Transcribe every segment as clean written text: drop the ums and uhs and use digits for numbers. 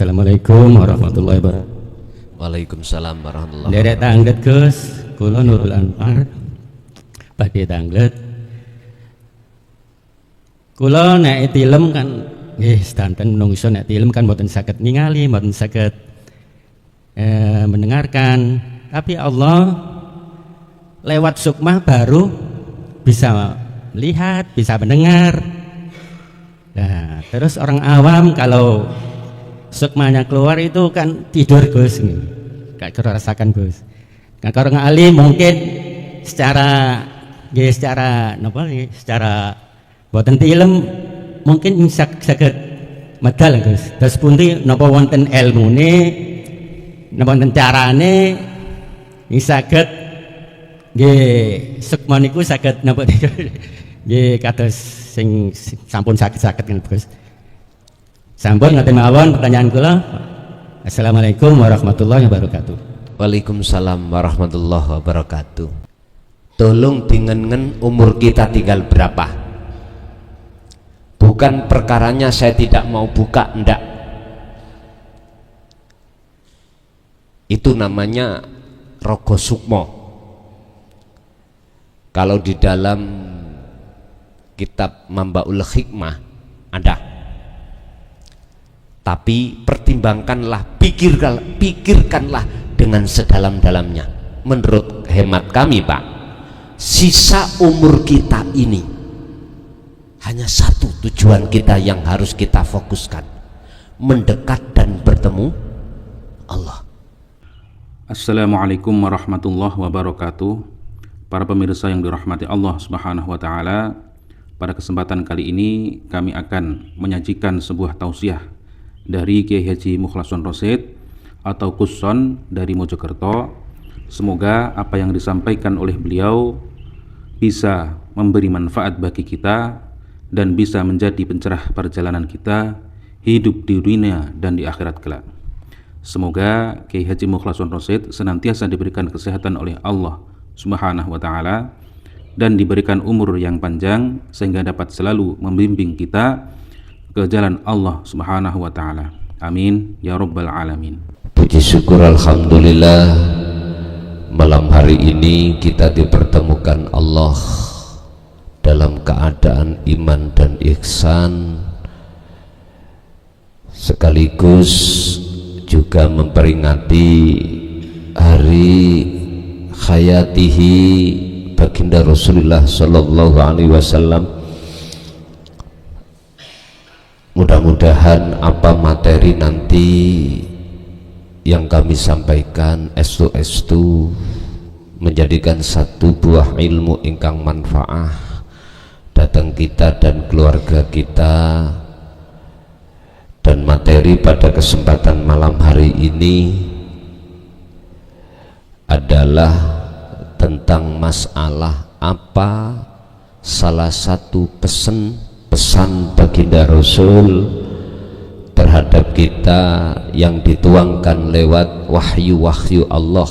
Assalamualaikum warahmatullahi wabarakatuh. Waalaikumsalam warahmatullahi Derek tanglet Gus, kula Nurul Anwar. Badhe tanglet. Kula nek tilem kan nggih sedanten menungso nek tilem kan mboten saged ningali, mboten saged mendengarkan. Tapi Allah lewat sukmah baru bisa melihat, bisa mendengar. Nah, terus orang awam kalau sukmanya keluar itu kan tidur Gus, gak rasakan Gus. Nah, kalau orang alim mungkin secara boten tilem mungkin saged medal Gus. Terus pundi napa wonten ilmune, napa wonten carane saged nggih sukma niku saged napa nggih kados sing sampun sakit-sakit kan Gus. Sampun ngaten mawon pertanyaan kula. Assalamualaikum warahmatullahi wabarakatuh. Waalaikumsalam warahmatullahi wabarakatuh. Tolong dingengen umur kita tinggal berapa. Bukan perkaranya saya tidak mau buka, enggak. Itu namanya rogo sukmo. Kalau di dalam kitab Mambaul Hikmah ada. Tapi pertimbangkanlah, pikirkanlah dengan sedalam-dalamnya. Menurut hemat kami Pak, sisa umur kita ini hanya satu tujuan kita yang harus kita fokuskan, mendekat dan bertemu Allah. Assalamualaikum warahmatullahi wabarakatuh. Para pemirsa yang dirahmati Allah Subhanahu wa taala, pada kesempatan kali ini kami akan menyajikan sebuah tausiah dari Kiai Haji Mukhlason Rosyid atau Kuson dari Mojokerto. Semoga apa yang disampaikan oleh beliau bisa memberi manfaat bagi kita dan bisa menjadi pencerah perjalanan kita hidup di dunia dan di akhirat kelak. Semoga Kiai Haji Mukhlason Rosyid senantiasa diberikan kesehatan oleh Allah Subhanahu wa taala dan diberikan umur yang panjang sehingga dapat selalu membimbing kita ke jalan Allah Subhanahu wa taala. Amin ya rabbal alamin. Puji syukur alhamdulillah, malam hari ini kita dipertemukan Allah dalam keadaan iman dan ihsan, sekaligus juga memperingati hari hayatihi baginda Rasulullah sallallahu alaihi wasallam. Mudah-mudahan apa materi nanti yang kami sampaikan estu menjadikan satu buah ilmu ingkang manfaah datang kita dan keluarga kita. Dan materi pada kesempatan malam hari ini adalah tentang masalah apa salah satu pesan baginda Rasul terhadap kita yang dituangkan lewat wahyu-wahyu Allah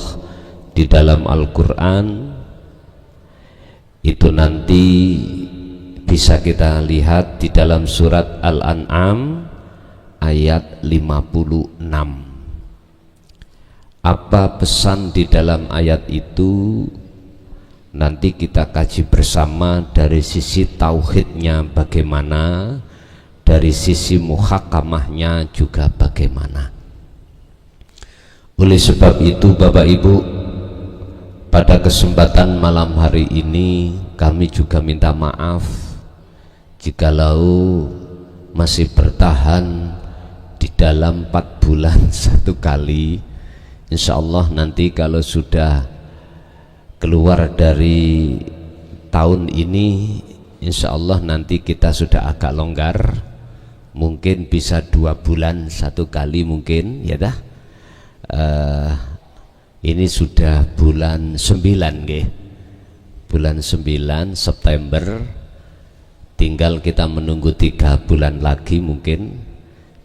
di dalam Al-Quran. Itu nanti bisa kita lihat di dalam surat Al-An'am ayat 56. Apa pesan di dalam ayat itu? Nanti kita kaji bersama dari sisi tauhidnya bagaimana, dari sisi muhakamahnya juga bagaimana. Oleh sebab itu Bapak Ibu, pada kesempatan malam hari ini kami juga minta maaf jikalau masih bertahan di dalam 4 bulan 1 kali. Insya Allah nanti kalau sudah keluar dari tahun ini, insya Allah nanti kita sudah agak longgar, mungkin bisa 2 bulan 1 kali mungkin ya dah. Ini sudah bulan 9 nggih, bulan 9 September, tinggal kita menunggu 3 bulan lagi mungkin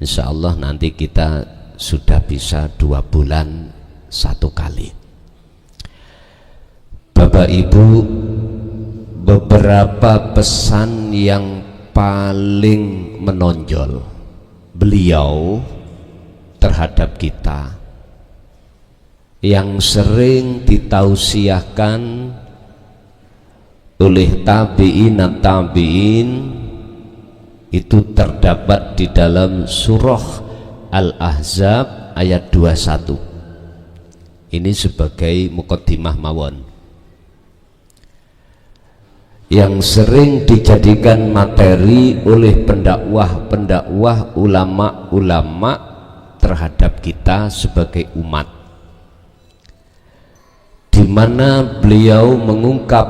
insya Allah nanti kita sudah bisa 2 bulan 1 kali. Bapak Ibu, beberapa pesan yang paling menonjol beliau terhadap kita, yang sering ditausiahkan oleh tabi'in itu terdapat di dalam surah Al-Ahzab ayat 21. Ini sebagai muqaddimah mawon yang sering dijadikan materi oleh pendakwah ulama terhadap kita sebagai umat, di mana beliau mengungkap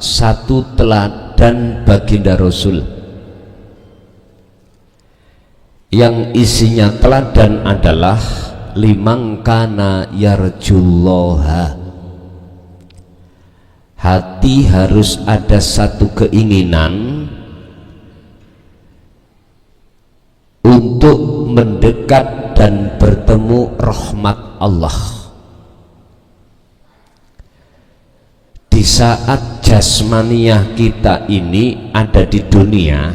satu teladan baginda Rasul yang isinya teladan adalah liman kana yarjullaha. Hati harus ada satu keinginan untuk mendekat dan bertemu rahmat Allah. Di saat jasmaniah kita ini ada di dunia,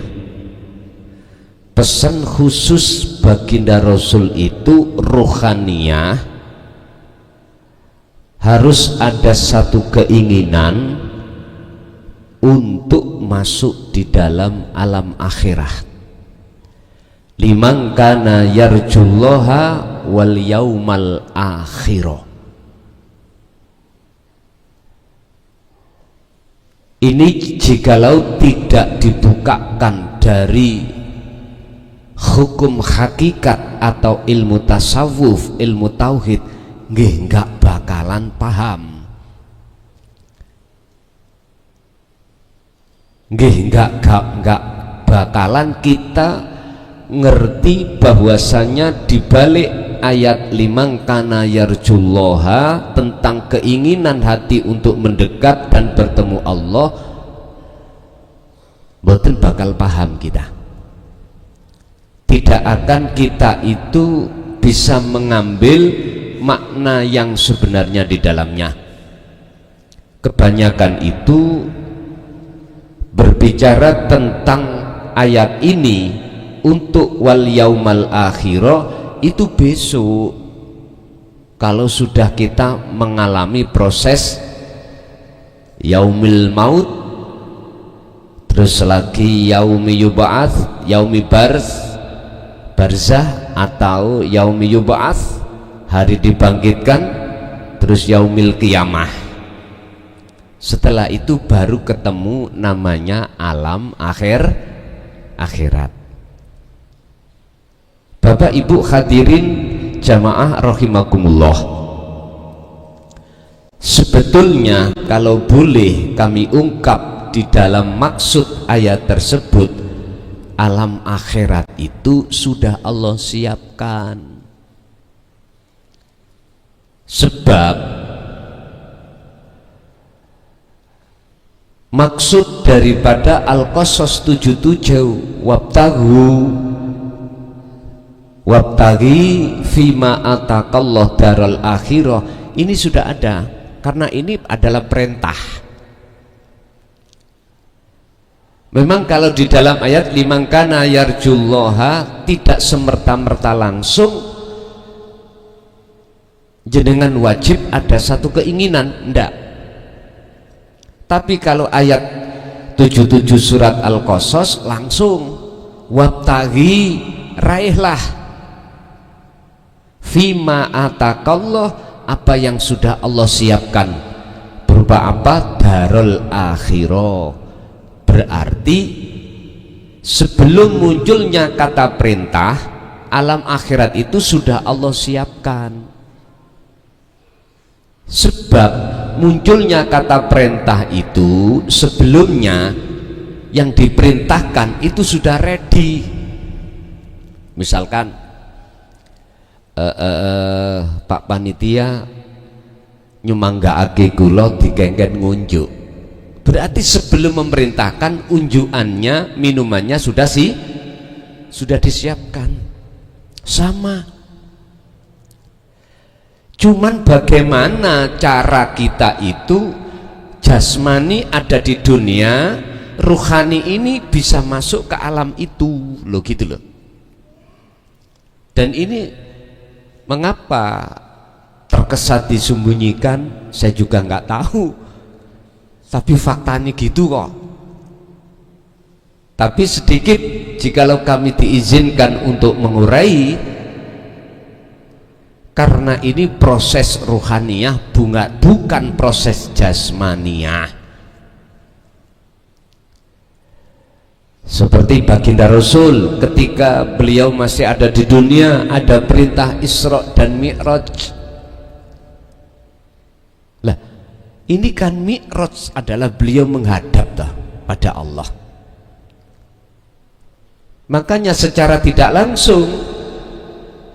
pesan khusus baginda Rasul itu rohaniyah, harus ada satu keinginan untuk masuk di dalam alam akhirat. Liman kana yarjullaha wal yaumal akhirah. Ini jikalau tidak dibukakan dari hukum hakikat atau ilmu tasawuf, ilmu tauhid, nggih enggak bakalan paham, nggih enggak bakalan kita ngerti bahwasanya dibalik ayat liman kana yarjullaha tentang keinginan hati untuk mendekat dan bertemu Allah, boten bakal paham kita. Tidak akan kita itu bisa mengambil makna yang sebenarnya di dalamnya. Kebanyakan itu berbicara tentang ayat ini untuk wal yaumal akhirah itu besok, kalau sudah kita mengalami proses yaumil maut, terus lagi yaumi yub'ats, yaumi barzah atau yaumi yub'ats, hari dibangkitkan, terus yaumil qiyamah. Setelah itu baru ketemu namanya alam akhirat. Bapak Ibu hadirin jamaah rahimakumullah, sebetulnya kalau boleh kami ungkap di dalam maksud ayat tersebut, alam akhirat itu sudah Allah siapkan. Sebab maksud daripada Al-Qasas 77 wabtaghi fima atakallah daral akhirah, ini sudah ada, karena ini adalah perintah. Memang kalau di dalam ayat liman kana yarjullaha tidak semerta-merta langsung jenengan wajib ada satu keinginan, enggak. Tapi kalau ayat 77 surat Al-Qasas langsung wabtaghi, raihlah fima atakallah, apa yang sudah Allah siapkan, berupa apa? Darul akhirah. Berarti sebelum munculnya kata perintah, alam akhirat itu sudah Allah siapkan. Sebab munculnya kata perintah itu sebelumnya yang diperintahkan itu sudah ready. Misalkan Pak Panitia nyumanggaake gula digenggen ngunjuk, berarti sebelum memerintahkan unjukannya, minumannya sudah disiapkan. Sama, cuman bagaimana cara kita itu jasmani ada di dunia, ruhani ini bisa masuk ke alam itu loh, gitu loh. Dan ini Mengapa terkesan disembunyikan? Saya juga nggak tahu, tapi faktanya gitu kok. Tapi sedikit jikalau kami diizinkan untuk mengurai, karena ini proses ruhaniyah, bukan proses jasmaniyah. Seperti baginda Rasul ketika beliau masih ada di dunia, ada perintah Isra dan Mi'raj. Lah, ini kan Mi'raj adalah beliau menghadap pada Allah. Makanya secara tidak langsung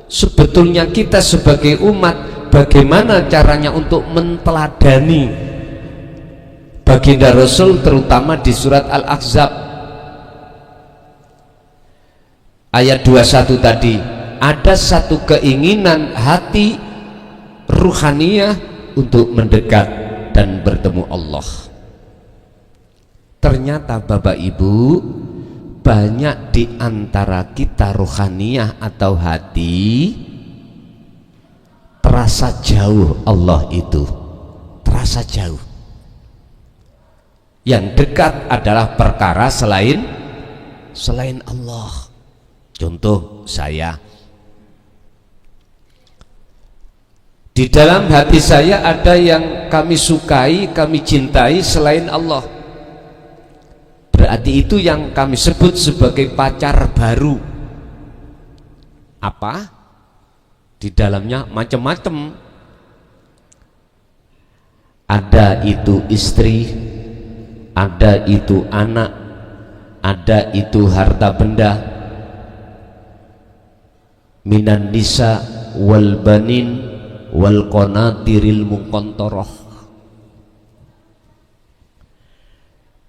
sebetulnya kita sebagai umat, bagaimana caranya untuk menteladani baginda Rasul, terutama di surat Al-Ahzab ayat 21 tadi. Ada satu keinginan hati ruhaniyah untuk mendekat dan bertemu Allah. Ternyata Bapak Ibu, banyak di antara kita ruhaniyah atau hati terasa jauh Allah itu, terasa jauh. Yang dekat adalah perkara selain Allah. Contoh saya, di dalam hati saya ada yang kami sukai, kami cintai selain Allah. Berarti itu yang kami sebut sebagai pacar baru. Apa? Di dalamnya macam-macam. Ada itu istri, ada itu anak, ada itu harta benda. Minan nisa wal banin wal qanatiril muqantarah.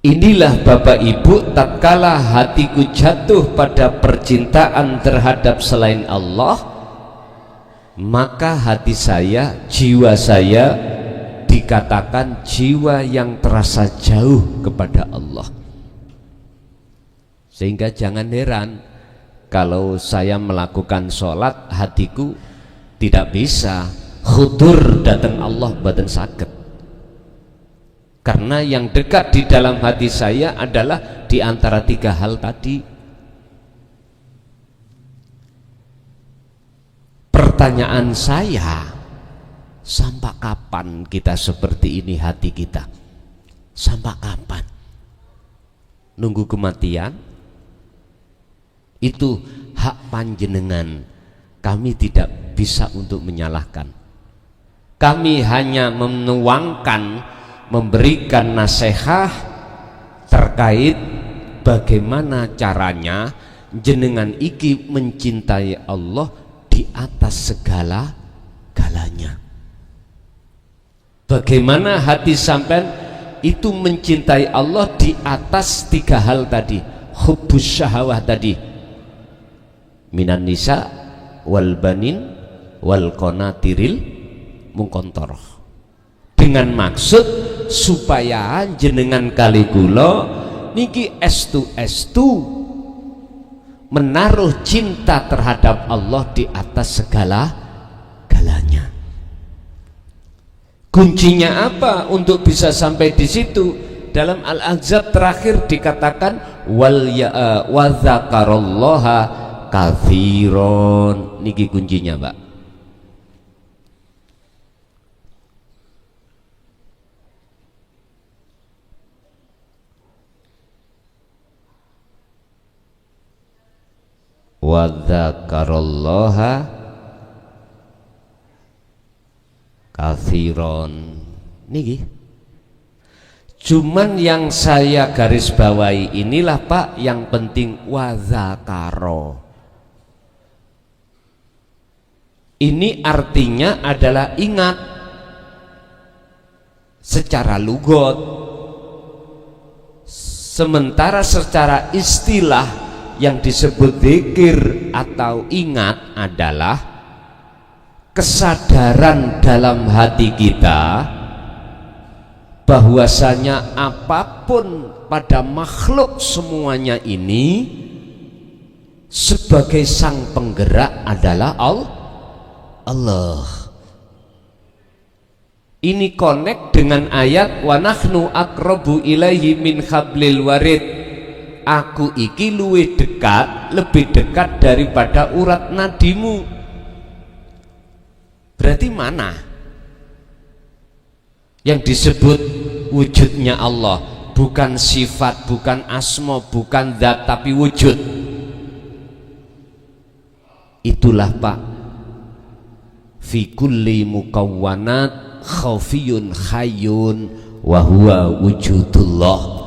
Inilah Bapak Ibu, tatkala hatiku jatuh pada percintaan terhadap selain Allah, maka hati saya, jiwa saya dikatakan jiwa yang terasa jauh kepada Allah. Sehingga jangan heran kalau saya melakukan sholat, hatiku tidak bisa khudur datang Allah badan sakit. Karena yang dekat di dalam hati saya adalah di antara tiga hal tadi. Pertanyaan saya, sampai kapan kita seperti ini hati kita? Sampai kapan? Nunggu kematian? Itu hak panjenengan, kami tidak bisa untuk menyalahkan. Kami hanya menuangkan, memberikan nasihat terkait bagaimana caranya jenengan iki mencintai Allah di atas segala-galanya. Bagaimana hati sampean itu mencintai Allah di atas tiga hal tadi, hubbus syahwah tadi, minan nisa wal banin wal qanatiril muqantarah, dengan maksud supaya jenengan kali kula niki estu menaruh cinta terhadap Allah di atas segala-galanya. Kuncinya apa untuk bisa sampai di situ? Dalam Al-Ahzab terakhir dikatakan wa dzakarallaha katsiron. Niki kuncinya, Pak. Wa dzakarallaha katsiron. Niki cuman yang saya garis bawahi inilah, Pak, yang penting wa dzakaro. Ini artinya adalah ingat secara lugot, sementara secara istilah yang disebut zikir atau ingat adalah kesadaran dalam hati kita bahwasanya apapun pada makhluk semuanya ini sebagai sang penggerak adalah Allah. Ini connect dengan ayat wa nahnu aqrabu ilaihi min hablil warid. Aku iki luwih dekat, lebih dekat daripada urat nadimu. Berarti mana yang disebut wujudnya Allah? Bukan sifat, bukan asma, bukan zat, tapi wujud. Itulah Pak, fi kulli mukawwanat khafiyun hayyun wa huwa wujudullah.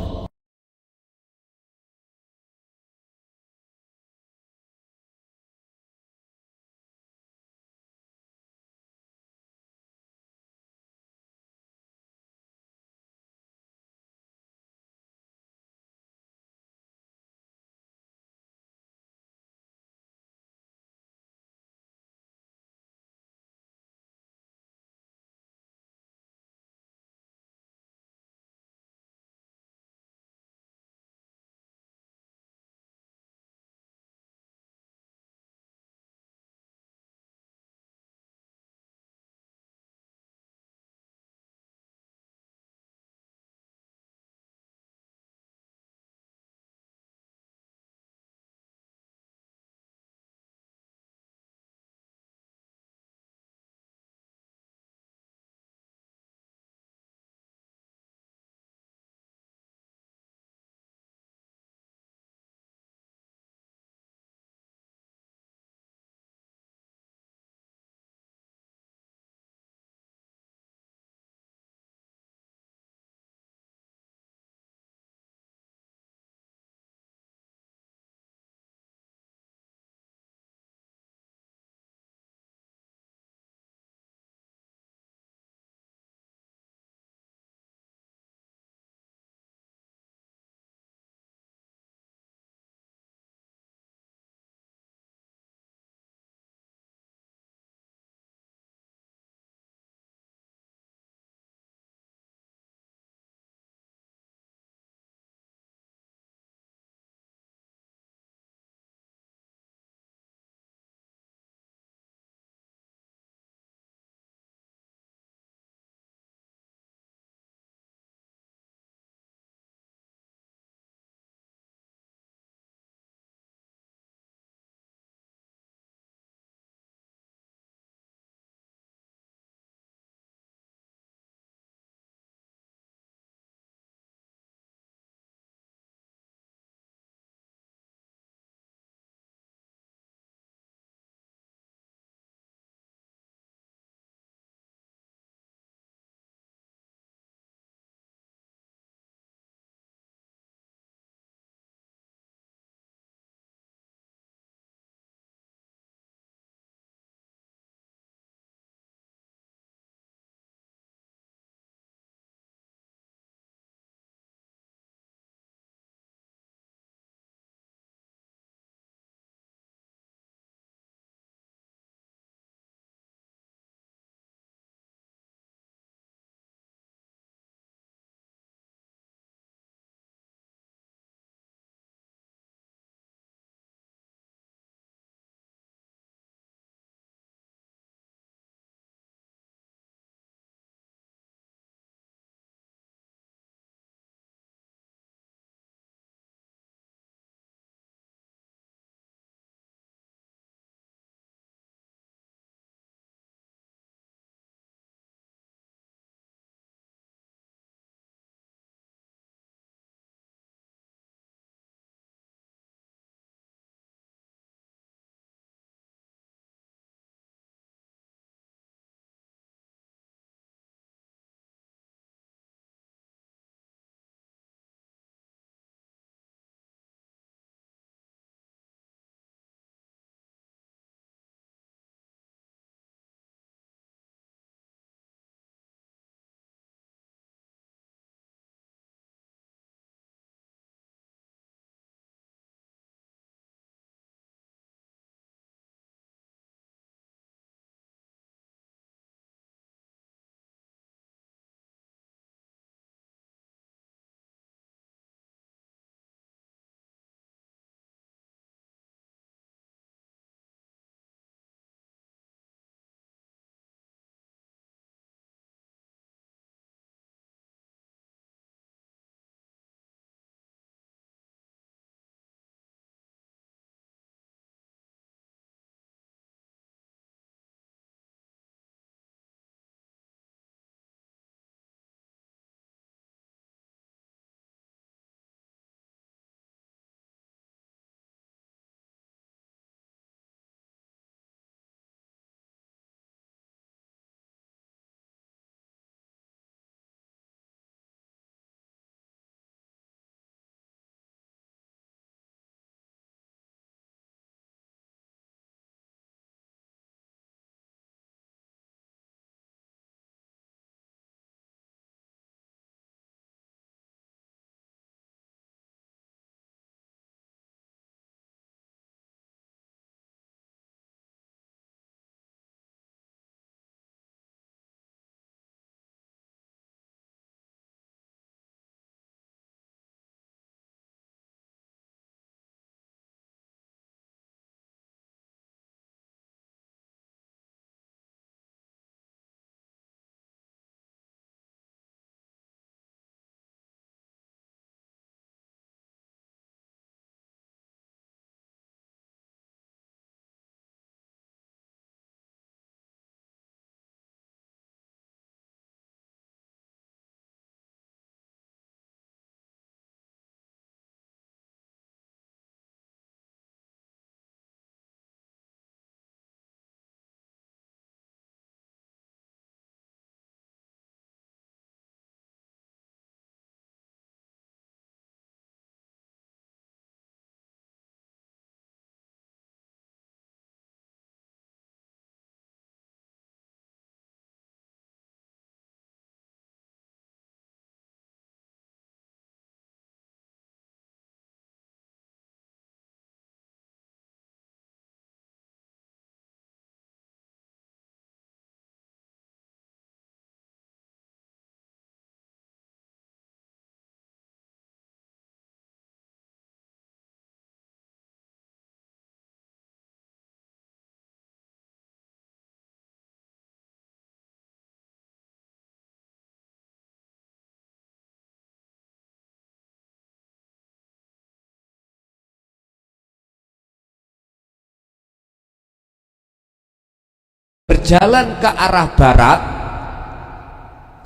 berjalan ke arah barat,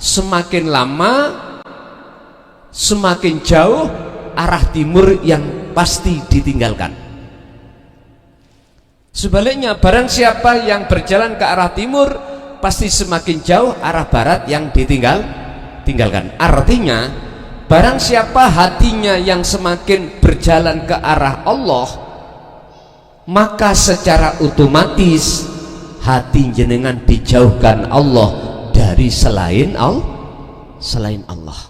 semakin lama semakin jauh arah timur yang pasti ditinggalkan. Sebaliknya, barang siapa yang berjalan ke arah timur, pasti semakin jauh arah barat yang ditinggalkan. Artinya, barang siapa hatinya yang semakin berjalan ke arah Allah, maka secara otomatis hati jenengan dijauhkan Allah dari selain Allah.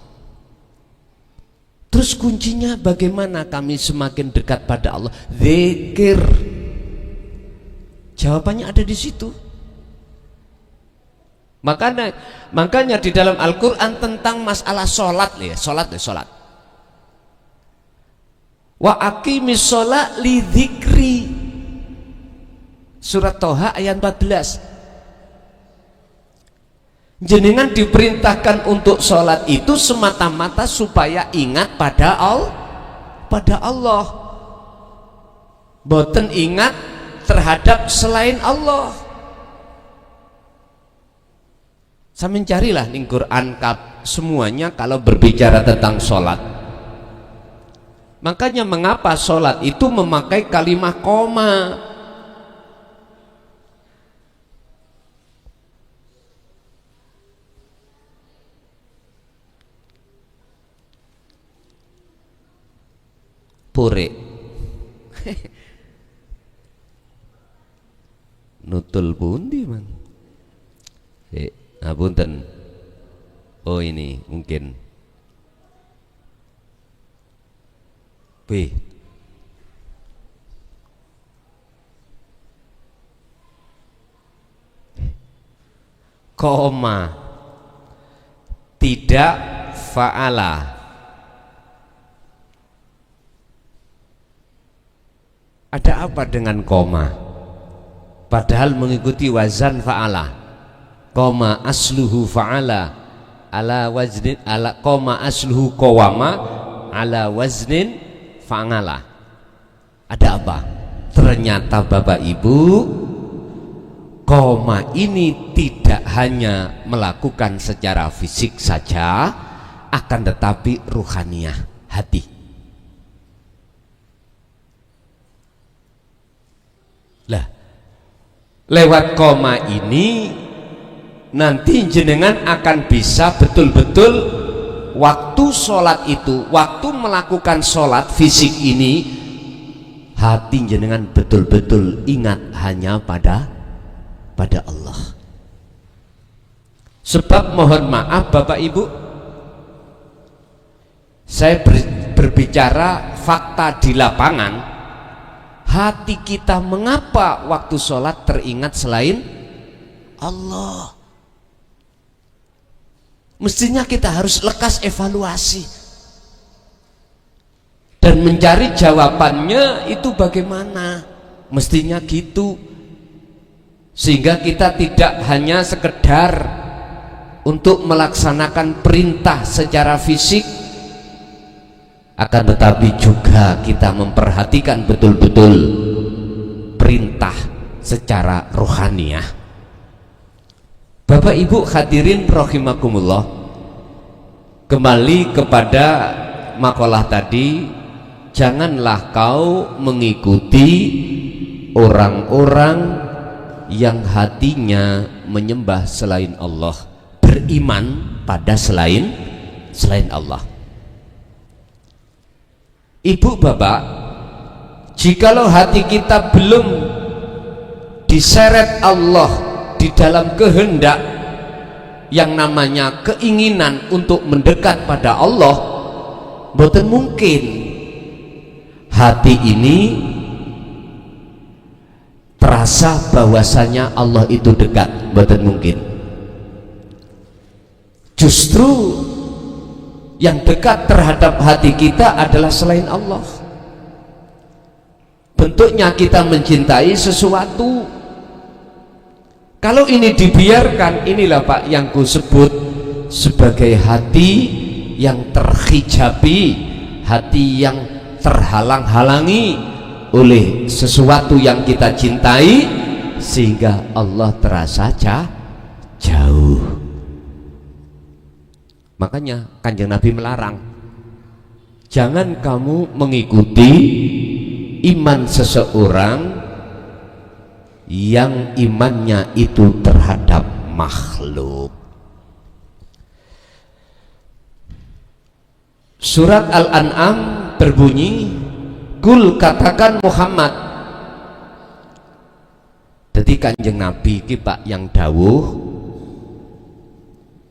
Terus kuncinya bagaimana kami semakin dekat pada Allah? Zikir. Jawabannya ada di situ. Makanya di dalam Al-Quran tentang masalah sholat, sholat. Wa aqimis sholat li dzikri. Surat Toha ayat 14. Jenengan diperintahkan untuk sholat itu semata-mata supaya ingat pada Allah. Boten ingat terhadap selain Allah. Saya mencarilah ning Quran semuanya kalau berbicara tentang sholat. Makanya mengapa sholat itu memakai kalimat koma? Pure nutul pundi man. Punten. Oh ini mungkin B. Koma tidak fa'ala. Ada apa dengan koma? Padahal mengikuti wazan fa'ala. Koma asluhu fa'ala ala waznin ala koma asluhu qawama ala waznin fa'ala. Ada apa? Ternyata Bapak Ibu, koma ini tidak hanya melakukan secara fisik saja, akan tetapi ruhaniyah, hati. Lah, lewat koma ini nanti jenengan akan bisa betul-betul waktu sholat itu, waktu melakukan sholat fisik ini, hati jenengan betul-betul ingat hanya pada Allah. Sebab mohon maaf Bapak Ibu, saya berbicara fakta di lapangan. Hati kita mengapa waktu sholat teringat selain Allah? Mestinya kita harus lekas evaluasi dan mencari jawabannya itu bagaimana. Mestinya gitu, sehingga kita tidak hanya sekedar untuk melaksanakan perintah secara fisik, akan tetapi juga kita memperhatikan betul-betul perintah secara rohaniyah. Bapak Ibu hadirin rahimakumullah, kembali kepada makalah tadi, janganlah kau mengikuti orang-orang yang hatinya menyembah selain Allah, beriman pada selain Allah. Ibu bapak, jikalau hati kita belum diseret Allah di dalam kehendak yang namanya keinginan untuk mendekat pada Allah, boten mungkin hati ini terasa bahwasanya Allah itu dekat, boten mungkin. Justru yang dekat terhadap hati kita adalah selain Allah. Bentuknya kita mencintai sesuatu. Kalau ini dibiarkan, inilah Pak yang ku sebut sebagai hati yang terhijabi, hati yang terhalang-halangi oleh sesuatu yang kita cintai, sehingga Allah terasa jauh. Makanya Kanjeng Nabi melarang, jangan kamu mengikuti iman seseorang yang imannya itu terhadap makhluk. Surat Al-An'am berbunyi, kul, katakan Muhammad. Jadi Kanjeng Nabi iki Pak yang dawuh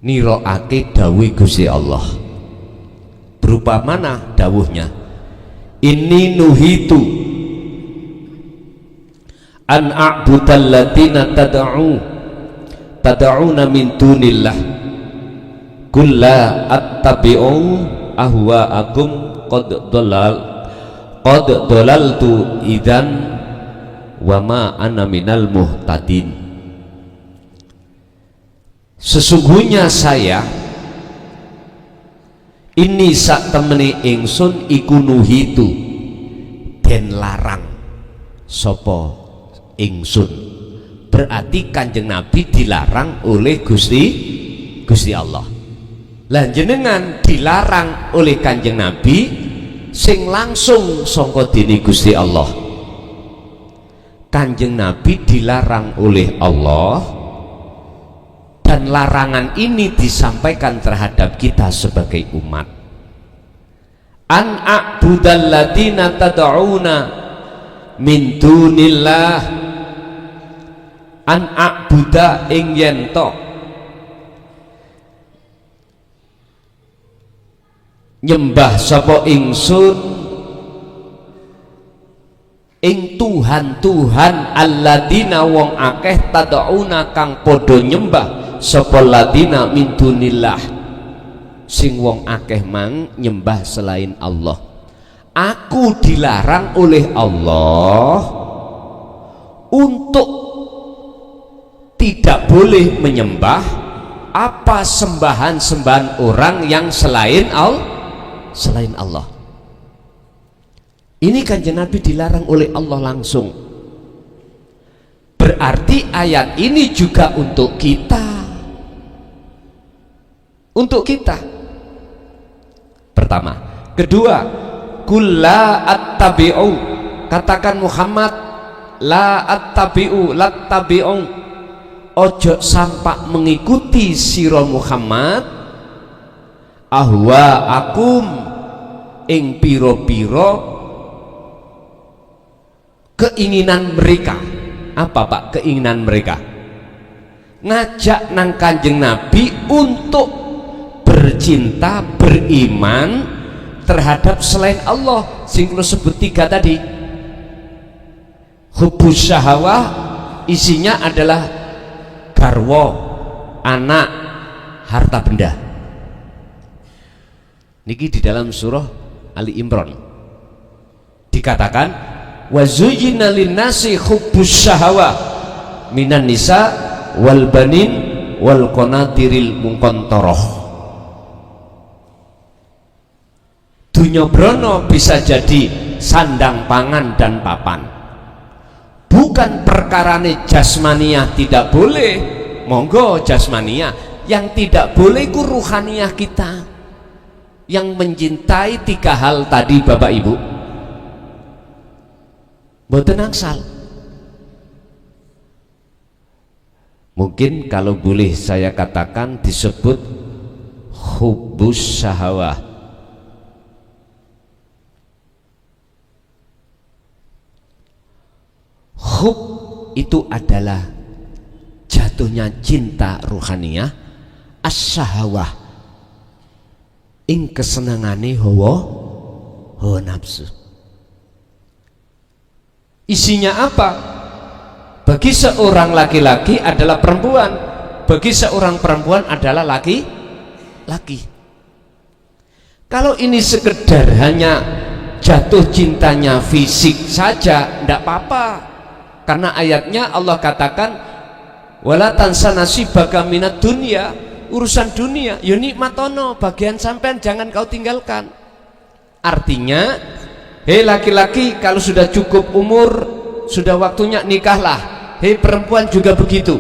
niroake dawuh Gusti Allah. Berupa mana dawuhnya? Inni nuhitu an a'budal ladina tad'una min dunillah qul la attabi'u ahwa'akum qad dalaltu idzan wa ma ana minal muhtadin. Sesungguhnya saya ini sak temeni ingsun iku nuhitu den larang sapa ingsun. Berarti Kanjeng Nabi dilarang oleh Gusti Allah. Lah jenengan dilarang oleh Kanjeng Nabi sing langsung sangka dene Gusti Allah. Kanjeng Nabi dilarang oleh Allah, dan larangan ini disampaikan terhadap kita sebagai umat. An a'budal ladina tad'una min dunillah, an a'buda ing yen to nyembah sapa ingsun ing Tuhan-Tuhan alladina wong akeh tad'una kang padha nyembah sapa ladina min dunillah, sing wong akeh mang nyembah selain Allah. Aku dilarang oleh Allah untuk tidak boleh menyembah apa sembahan-sembahan orang yang selain Allah. Ini Kanjeng Nabi dilarang oleh Allah langsung. Berarti ayat ini juga untuk kita. Untuk kita. Pertama. Kedua, qul la attabi'u, katakan Muhammad, la attabi'u, lattabi'u, ojo sampak mengikuti sira Muhammad ahwa akum ing piro-piro keinginan mereka. Apa Pak keinginan mereka? Ngajak nang Kanjeng Nabi untuk bercinta, beriman terhadap selain Allah, sing kula sebut tiga tadi. Hubbus syahawah isinya adalah garwa, anak, harta benda. Niki di dalam surah Ali Imran dikatakan wa zuyyina linnasi hubbus syahawah minan nisa wal banin wal qanatiril muqantarah. Dunya brono bisa jadi sandang pangan dan papan. Bukan perkarane jasmaniah tidak boleh, monggo jasmaniah. Yang tidak boleh itu ruhaniah kita yang mencintai tiga hal tadi Bapak Ibu. Mboten angsal. Mungkin kalau boleh saya katakan disebut hubbus syahawah. Hub itu adalah jatuhnya cinta ruhaniah, as-syahawah ing kesenangane hawa nafsu. Isinya apa? Bagi seorang laki-laki adalah perempuan, bagi seorang perempuan adalah laki-laki. Kalau ini sekedar hanya jatuh cintanya fisik saja, tidak apa-apa. Karena ayatnya Allah katakan wala tansa nasibaka minad dunya, urusan dunia ya nikmatono, bagian sampean jangan kau tinggalkan. Artinya, hei laki-laki, kalau sudah cukup umur, sudah waktunya nikahlah. hei perempuan juga begitu.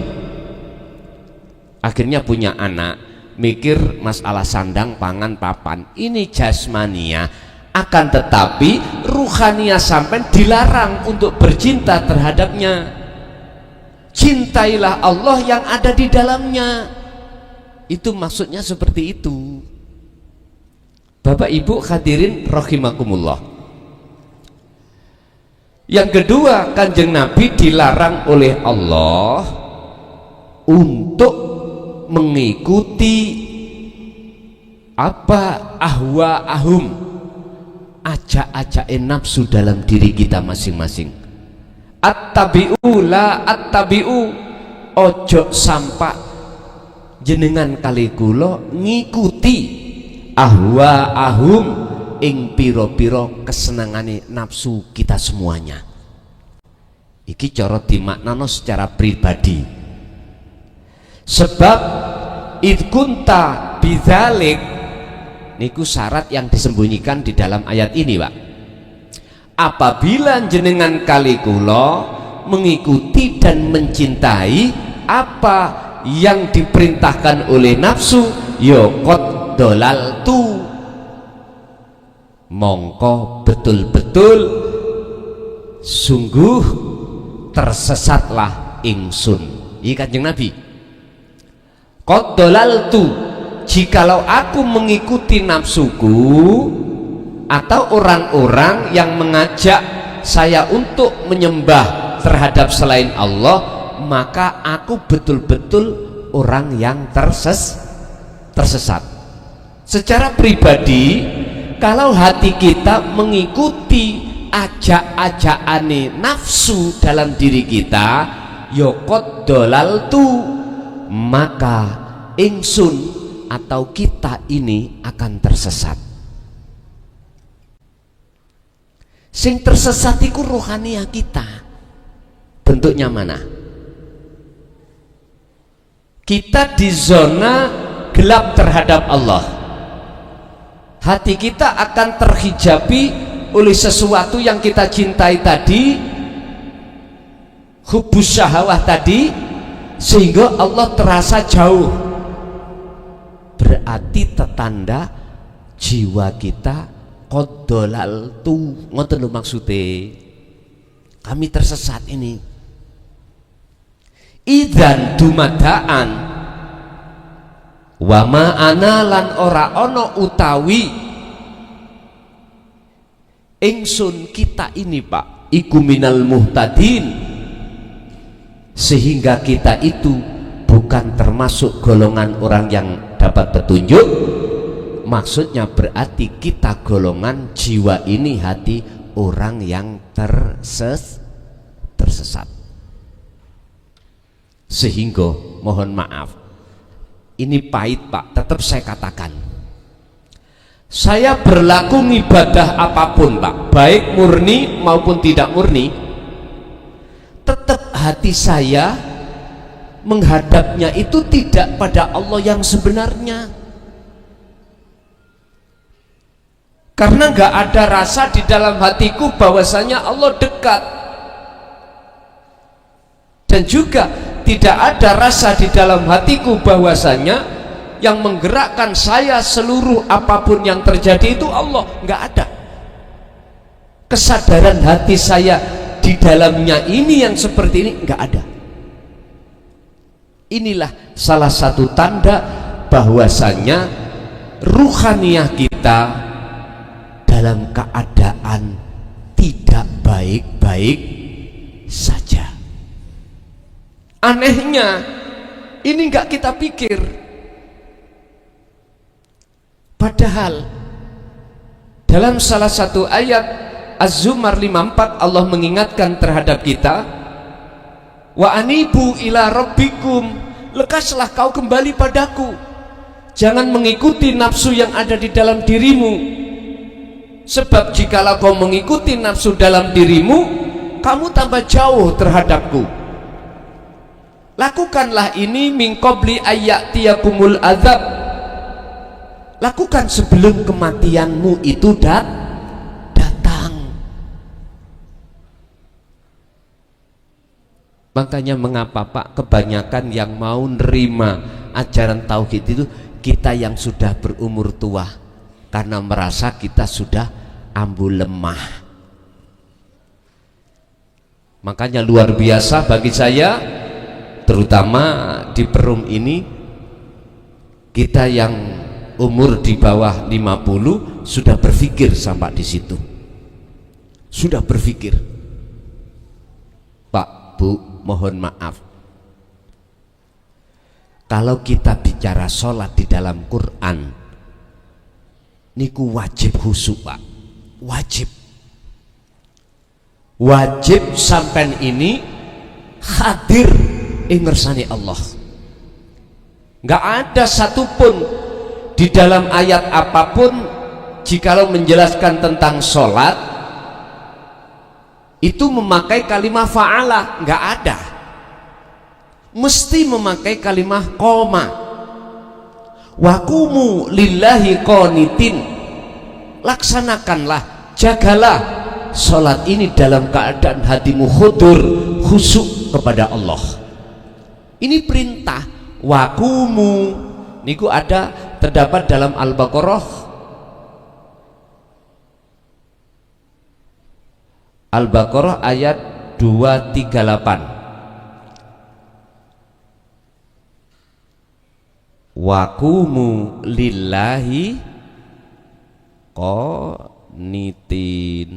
Akhirnya punya anak, mikir masalah sandang, pangan, papan, ini jasmania. Akan tetapi ruhania sampai dilarang untuk bercinta terhadapnya. Cintailah Allah yang ada di dalamnya. Itu maksudnya seperti itu. Bapak Ibu hadirin rahimakumullah. Yang kedua, Kanjeng Nabi dilarang oleh Allah untuk mengikuti apa ahwa-ahum, ajak-ajakin nafsu dalam diri kita masing-masing. Attabi'u la attabi'u, ojo sampak jenengan kali kula ngikuti ahwa-ahum ing piro-piro kesenangane nafsu kita semuanya. Iki cara dimaknano secara pribadi. Sebab idkunta bidzalik niku syarat yang disembunyikan di dalam ayat ini, Pak. Apabila jenengan kali kula mengikuti dan mencintai apa yang diperintahkan oleh nafsu, ya qad dalaltu, mongko betul-betul sungguh tersesatlah ingsun. Iki Kanjeng Nabi. Qad dalaltu, jikalau aku mengikuti nafsuku atau orang-orang yang mengajak saya untuk menyembah terhadap selain Allah, maka aku betul-betul orang yang tersesat. Secara pribadi, kalau hati kita mengikuti ajak-ajakane nafsu dalam diri kita, ya qad dalaltu, maka ingsun atau kita ini akan tersesat. Sing tersesat iku rohania kita. Bentuknya mana? Kita di zona gelap terhadap Allah. Hati kita akan terhijabi oleh sesuatu yang kita cintai tadi, hubus syahwah tadi, sehingga Allah terasa jauh. Berarti tetanda jiwa kita qad dalaltu, ngoten lho maksude, kami tersesat ini. Idzan dumadaan wa ma ana lan ora ana utawi ingsun kita ini, Pak, iku minal muhtadin, sehingga kita itu bukan termasuk golongan orang yang dapat petunjuk. Maksudnya berarti kita golongan jiwa ini, hati orang yang tersesat. Sehingga mohon maaf, ini pahit Pak, tetap saya katakan, saya berlaku ibadah apapun Pak, baik murni maupun tidak murni, tetap hati saya menghadapnya itu tidak pada Allah yang sebenarnya. Karena nggak ada rasa di dalam hatiku bahwasanya Allah dekat, dan juga tidak ada rasa di dalam hatiku bahwasanya yang menggerakkan saya seluruh apapun yang terjadi itu Allah. Nggak ada kesadaran hati saya di dalamnya ini yang seperti ini, nggak ada. Inilah salah satu tanda bahwasanya ruhaniyah kita dalam keadaan tidak baik-baik saja. Anehnya ini nggak kita pikir, padahal dalam salah satu ayat Az-Zumar 54 Allah mengingatkan terhadap kita, wa anibu ila rabbikum, lekaslah kau kembali padaku, jangan mengikuti nafsu yang ada di dalam dirimu. Sebab jikalau kau mengikuti nafsu dalam dirimu, kamu tambah jauh terhadapku. Lakukanlah ini min qabli ayyatiyakumul azab, lakukan sebelum kematianmu itu datang. Makanya mengapa Pak kebanyakan yang mau nerima ajaran tauhid itu kita yang sudah berumur tua, karena merasa kita sudah ambu lemah. Makanya luar biasa bagi saya, terutama di Perum ini, kita yang umur di bawah 50 sudah berpikir sampai di situ. Sudah berpikir, Pak, Bu, mohon maaf, kalau kita bicara sholat di dalam Quran niku wajib khusyuk Pak, wajib sampai ini hadir ngersani Allah. Nggak ada satupun di dalam ayat apapun jikalau menjelaskan tentang sholat itu memakai kalimat fa'ala, nggak ada. Mesti memakai kalimat qoma. Waqumu lillahi qanitin. Laksanakanlah, jagalah sholat ini dalam keadaan hatimu khudur, khusyuk kepada Allah. Ini perintah. Waqumu niku ada terdapat dalam Al-Baqarah ayat 238. Waqumu lillahi qanitin.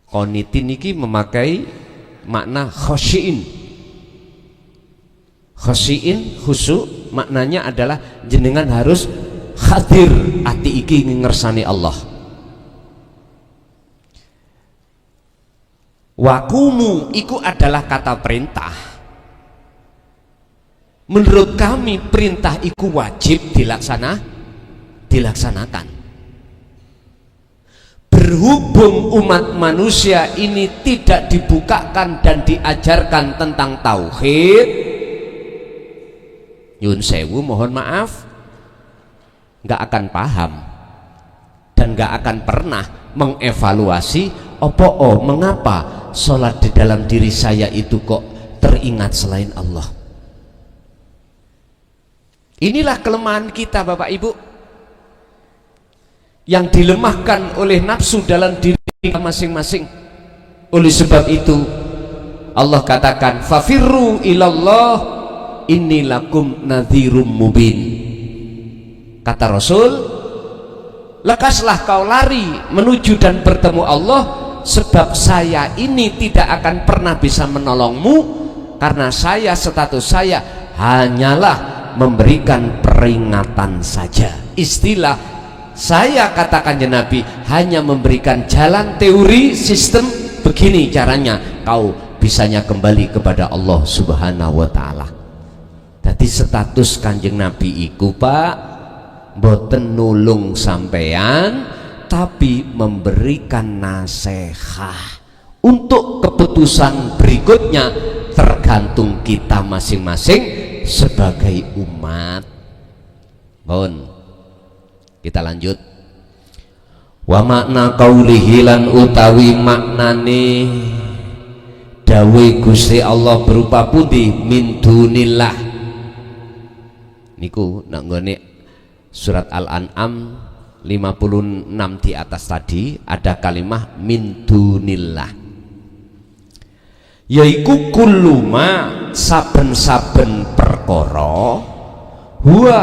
Qanitin niki memakai makna khosyiin. Khosyiin, khusyuk, maknanya adalah jenengan harus hadir ati iki ngersani Allah. Waqumu iku adalah kata perintah. Menurut kami perintah iku wajib dilaksanakan. Berhubung umat manusia ini tidak dibukakan dan diajarkan tentang tauhid, nyun sewu mohon maaf, nggak akan paham dan nggak akan pernah mengevaluasi mengapa sholat di dalam diri saya itu kok teringat selain Allah. Inilah kelemahan kita Bapak Ibu, yang dilemahkan oleh nafsu dalam diri kita masing-masing. Oleh sebab itu Allah katakan fafirru ilallah inni lakum nadhirum mubin. Kata Rasul, lekaslah kau lari menuju dan bertemu Allah, sebab saya ini tidak akan pernah bisa menolongmu, karena status saya hanyalah memberikan peringatan saja. Istilah saya katakan ya Nabi, hanya memberikan jalan teori sistem, begini caranya kau bisanya kembali kepada Allah Subhanahu wa ta'ala. Jadi status Kanjeng Nabi iku Pak boten nulung sampean, tapi memberikan nasihat. Untuk keputusan berikutnya tergantung kita masing-masing sebagai umat. Bon, kita lanjut. Wa makna qaulihi lan utawi maknane dawe Gusti Allah berupa pundi min dunillah niku nak nggone surat Al-An'am 56 di atas tadi ada kalimat min dunillah, yaiku kulluma saben-saben perkara huwa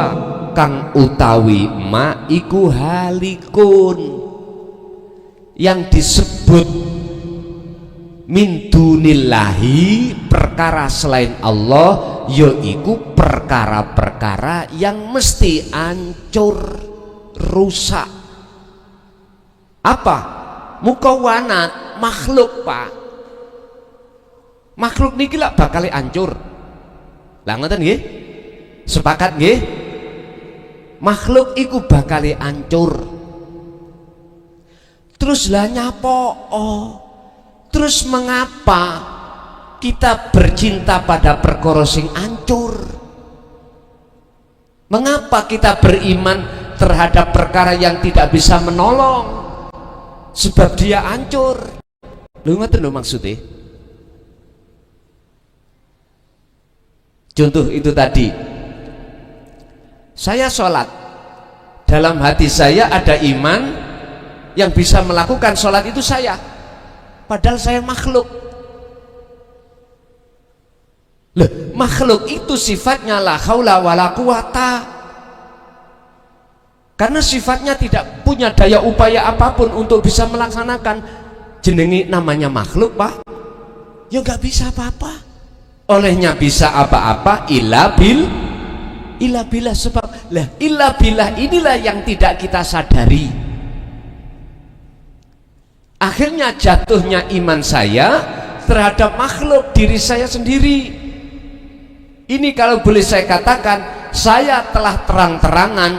kang utawi ma iku halikun. Yang disebut min dunillahi perkara selain Allah yaiku perkara-perkara yang mesti hancur, rusak. Apa? Mukawanat, makhluk Pak. Makhluk niki lak bakal hancur. Lah ngoten nggih? Sepakat nggih? Makhluk iku bakal hancur. Terus lah nyapo? Terus mengapa kita bercinta pada perkara sing hancur? Mengapa kita beriman terhadap perkara yang tidak bisa menolong? sebab dia hancur. Lho ngoten lho maksudnya. Contoh itu tadi, saya sholat, dalam hati saya ada iman, yang bisa melakukan sholat itu saya, padahal saya makhluk. Loh, makhluk itu sifatnya la haula wala quwata, karena sifatnya tidak punya daya upaya apapun untuk bisa melaksanakan. Jenengi namanya makhluk Pak, ya nggak bisa apa-apa. Olehnya bisa apa-apa illa billah, sebab lah illa billah inilah yang tidak kita sadari. Akhirnya jatuhnya iman saya terhadap makhluk diri saya sendiri. Ini kalau boleh saya katakan, saya telah terang-terangan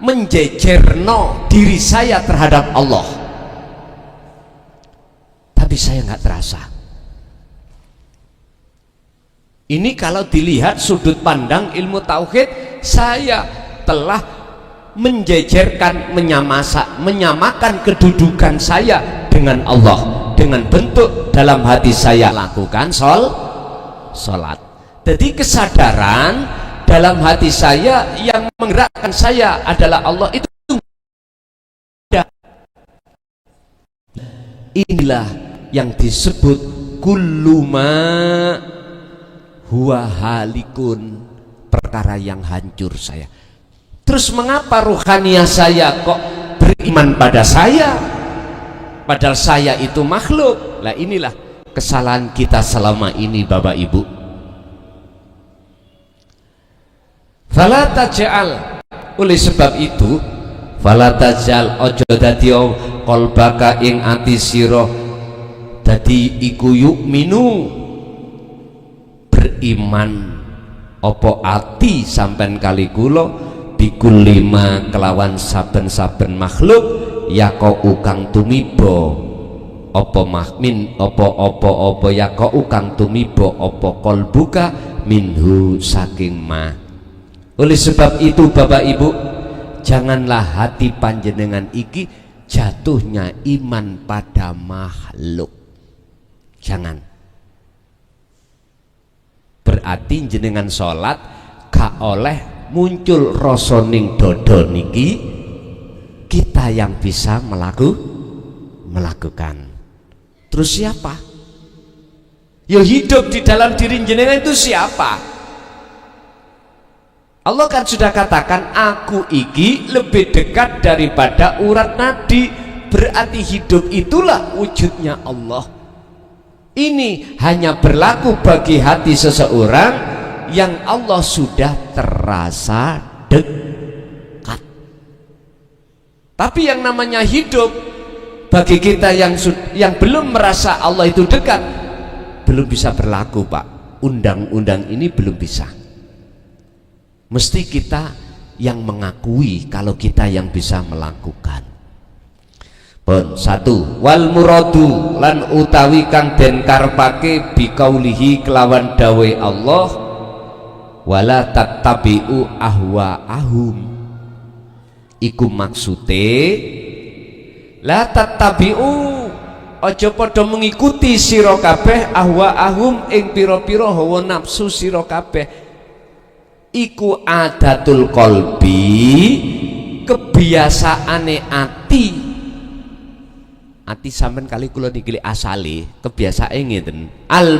menjejerno diri saya terhadap Allah, tapi saya nggak terasa. Ini kalau dilihat sudut pandang ilmu tauhid, saya telah menjejerkan, menyamakan kedudukan saya dengan Allah, dengan bentuk dalam hati saya lakukan sholat. Jadi kesadaran dalam hati saya yang menggerakkan saya adalah Allah, itu ada. Inilah yang disebut kulluma huwa halikun, perkara yang hancur saya. Terus mengapa ruhaniah saya kok beriman pada saya, padahal saya itu makhluk? Lah inilah kesalahan kita selama ini Bapak Ibu. Fala taj'al, oleh sebab itu fala taj'al, ojo dadi qalbaka ing ati sira dadi iku yu'minu beriman opo ati sampean kali kula bikul lima kelawan saben-saben makhluk yako ukang tumibo opo mahmin opo yako ukang tumibo opo kolbuka minhu saking ma. Oleh sebab itu Bapak Ibu, janganlah hati panjenengan iki jatuhnya iman pada makhluk, jangan. Berarti jenengan sholat gak oleh muncul rasa ning dodo niki, kita yang bisa melakukan. Terus siapa? Ya hidup di dalam diri jenengan itu siapa? Allah kan sudah katakan, aku iki lebih dekat daripada urat nadi. Berarti hidup itulah wujudnya Allah. Ini hanya berlaku bagi hati seseorang yang Allah sudah terasa dekat. Tapi yang namanya hidup bagi kita yang belum merasa Allah itu dekat, belum bisa berlaku Pak. Undang-undang ini belum bisa. Mesti kita yang mengakui kalau kita yang bisa melakukan. Pun satu, wal muradu lan utawi kang den karepake biqaulihi kelawan dawe Allah, wala tattabi'u ahwa'ahum, iku maksude la tattabi'u, aja padha mengikuti sira kabeh ahwa'ahum ing pira-pira hawa nafsu sira kabeh. Iku adatul qalbi, kebiasaane ati. Ati sampean kali kula niki asale kebiasaan ngeten. Al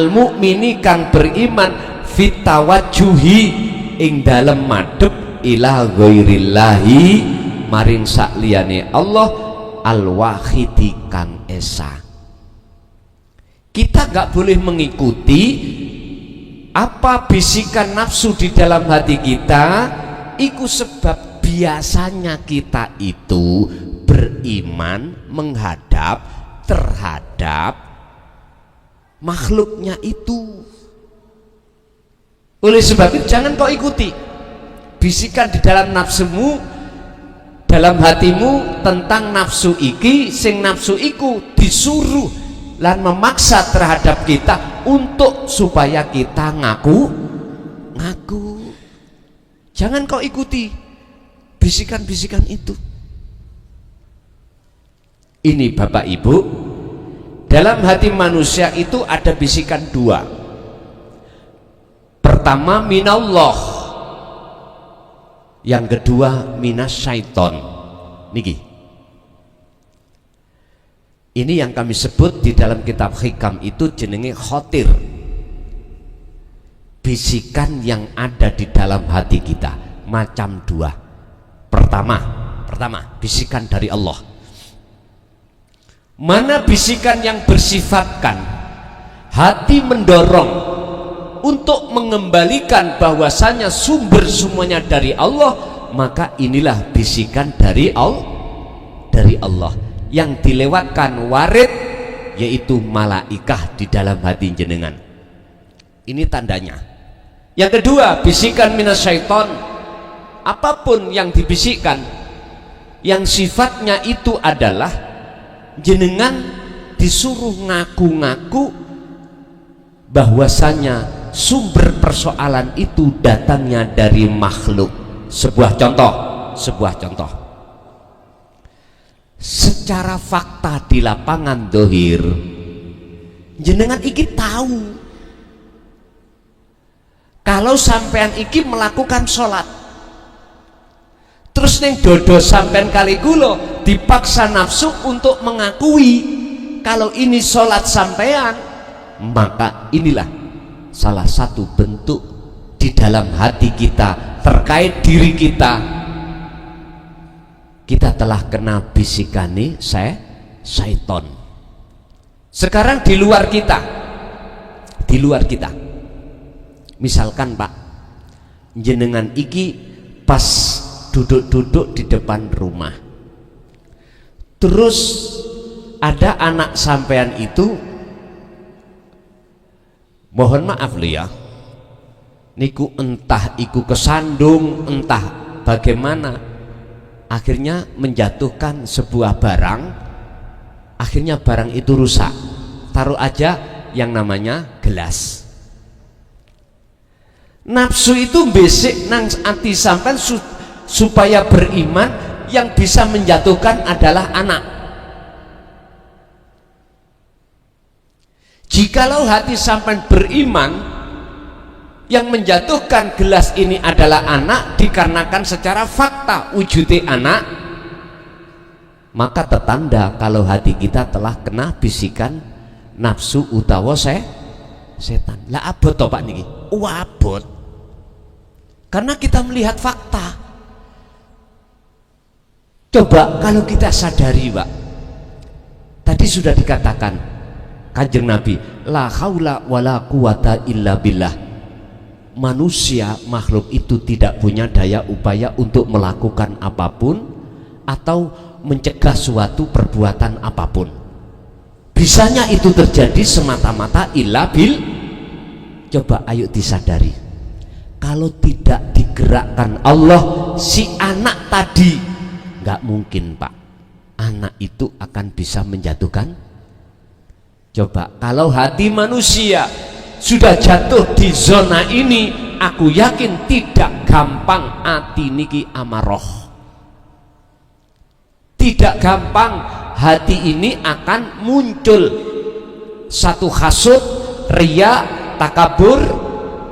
mukmini kang beriman fitawajjuhi ing dalem madhep ila ghairillahi maring sakliyane Allah al wahidi kang esa. Kita gak boleh mengikuti apa bisikan nafsu di dalam hati kita. Iku sebab biasanya kita itu beriman menghadap terhadap makhluknya itu. Oleh sebab itu jangan kau ikuti bisikan di dalam nafsumu, dalam hatimu tentang nafsu iki, sing nafsu iku disuruh lan memaksa terhadap kita untuk supaya kita ngaku. Jangan kau ikuti bisikan-bisikan itu. Ini Bapak Ibu, dalam hati manusia itu ada bisikan dua. Pertama minallah, yang kedua minas syaiton. Niki, ini yang kami sebut di dalam kitab hikam itu jenenge khotir, bisikan yang ada di dalam hati kita. Macam dua. Pertama bisikan dari Allah. Mana bisikan yang bersifatkan hati mendorong untuk mengembalikan bahwasanya sumber semuanya dari Allah, maka inilah bisikan dari Allah yang dilewatkan warid, yaitu malaikah di dalam hati jenengan. Ini tandanya. Yang kedua, bisikan minas syaiton. Apapun yang dibisikkan yang sifatnya itu adalah jenengan disuruh ngaku-ngaku bahwasanya sumber persoalan itu datangnya dari makhluk. Sebuah contoh secara fakta di lapangan dohir, jenengan iki tahu kalau sampean iki melakukan sholat, terus neng dodo sampean kali gulo dipaksa nafsu untuk mengakui kalau ini sholat sampean, maka inilah salah satu bentuk di dalam hati kita terkait diri kita telah kena bisikane syaiton. Sekarang di luar kita, misalkan Pak, jenengan iki pas duduk-duduk di depan rumah, terus ada anak sampean itu, mohon maaf lu ya, niku entah iku kesandung, entah bagaimana, akhirnya menjatuhkan sebuah barang, akhirnya barang itu rusak. Taruh aja yang namanya gelas. Nafsu itu besik nang ati sampean supaya beriman, yang bisa menjatuhkan adalah anak. Jikalau hati sampean beriman, yang menjatuhkan gelas ini adalah anak, dikarenakan secara fakta wujudnya anak, maka tertanda kalau hati kita telah kena bisikan nafsu utawa setan. Lah abot toh Pak niki? Abot. Karena kita melihat fakta. Coba kalau kita sadari Pak, tadi sudah dikatakan Kanjeng Nabi, la haula wala quwata illa billah. Manusia, makhluk itu tidak punya daya upaya untuk melakukan apapun atau mencegah suatu perbuatan apapun. Bisanya itu terjadi semata-mata illa bil. Coba ayo disadari, kalau tidak digerakkan Allah, si anak tadi nggak mungkin Pak, anak itu akan bisa menjatuhkan. Coba kalau hati manusia sudah jatuh di zona ini, aku yakin tidak gampang hati niki amaroh. Tidak gampang hati ini akan muncul satu hasud, riya, takabur,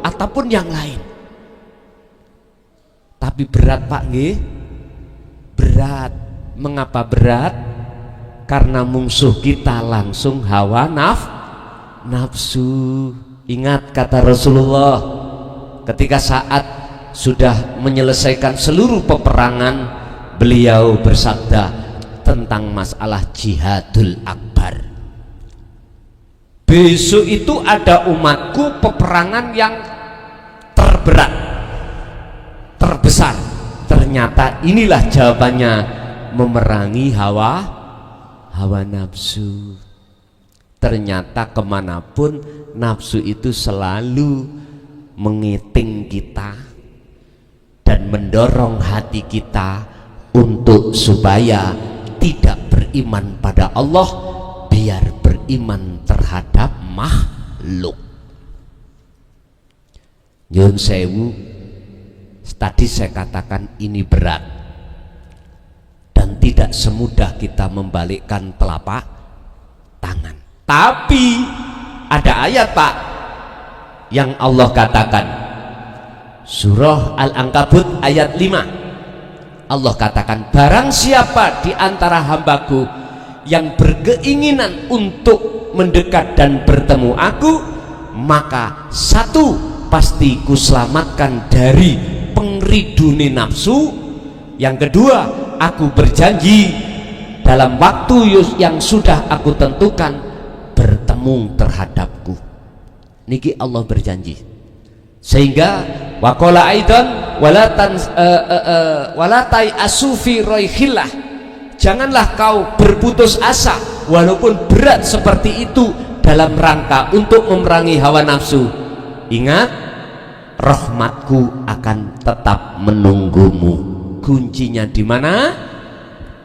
ataupun yang lain. Tapi berat Pak nggih? Berat. Mengapa berat? Karena musuh kita langsung hawa nafsu. Ingat kata Rasulullah ketika saat sudah menyelesaikan seluruh peperangan, beliau bersabda tentang masalah jihadul akbar. Besok itu ada umatku peperangan yang terberat, terbesar. Ternyata inilah jawabannya, memerangi hawa nafsu. Ternyata kemanapun nafsu itu selalu mengiting kita dan mendorong hati kita untuk supaya tidak beriman pada Allah, biar beriman terhadap makhluk. Nyun sewu, tadi saya katakan ini berat dan tidak semudah kita membalikkan telapak tangan. Tapi ada ayat Pak yang Allah katakan, surah Al-Ankabut ayat 5, Allah katakan, barang siapa di antara hambaku yang berkeinginan untuk mendekat dan bertemu aku, maka satu, pasti kuselamatkan dari pengridune nafsu. Yang kedua, aku berjanji dalam waktu yang sudah aku tentukan bertemu terhadapku. Niki Allah berjanji. Sehingga waqala aidan wala ta'asu fi raikhillah, janganlah kau berputus asa walaupun berat seperti itu dalam rangka untuk memerangi hawa nafsu. Ingat, rahmatku akan tetap menunggumu. Kuncinya di mana?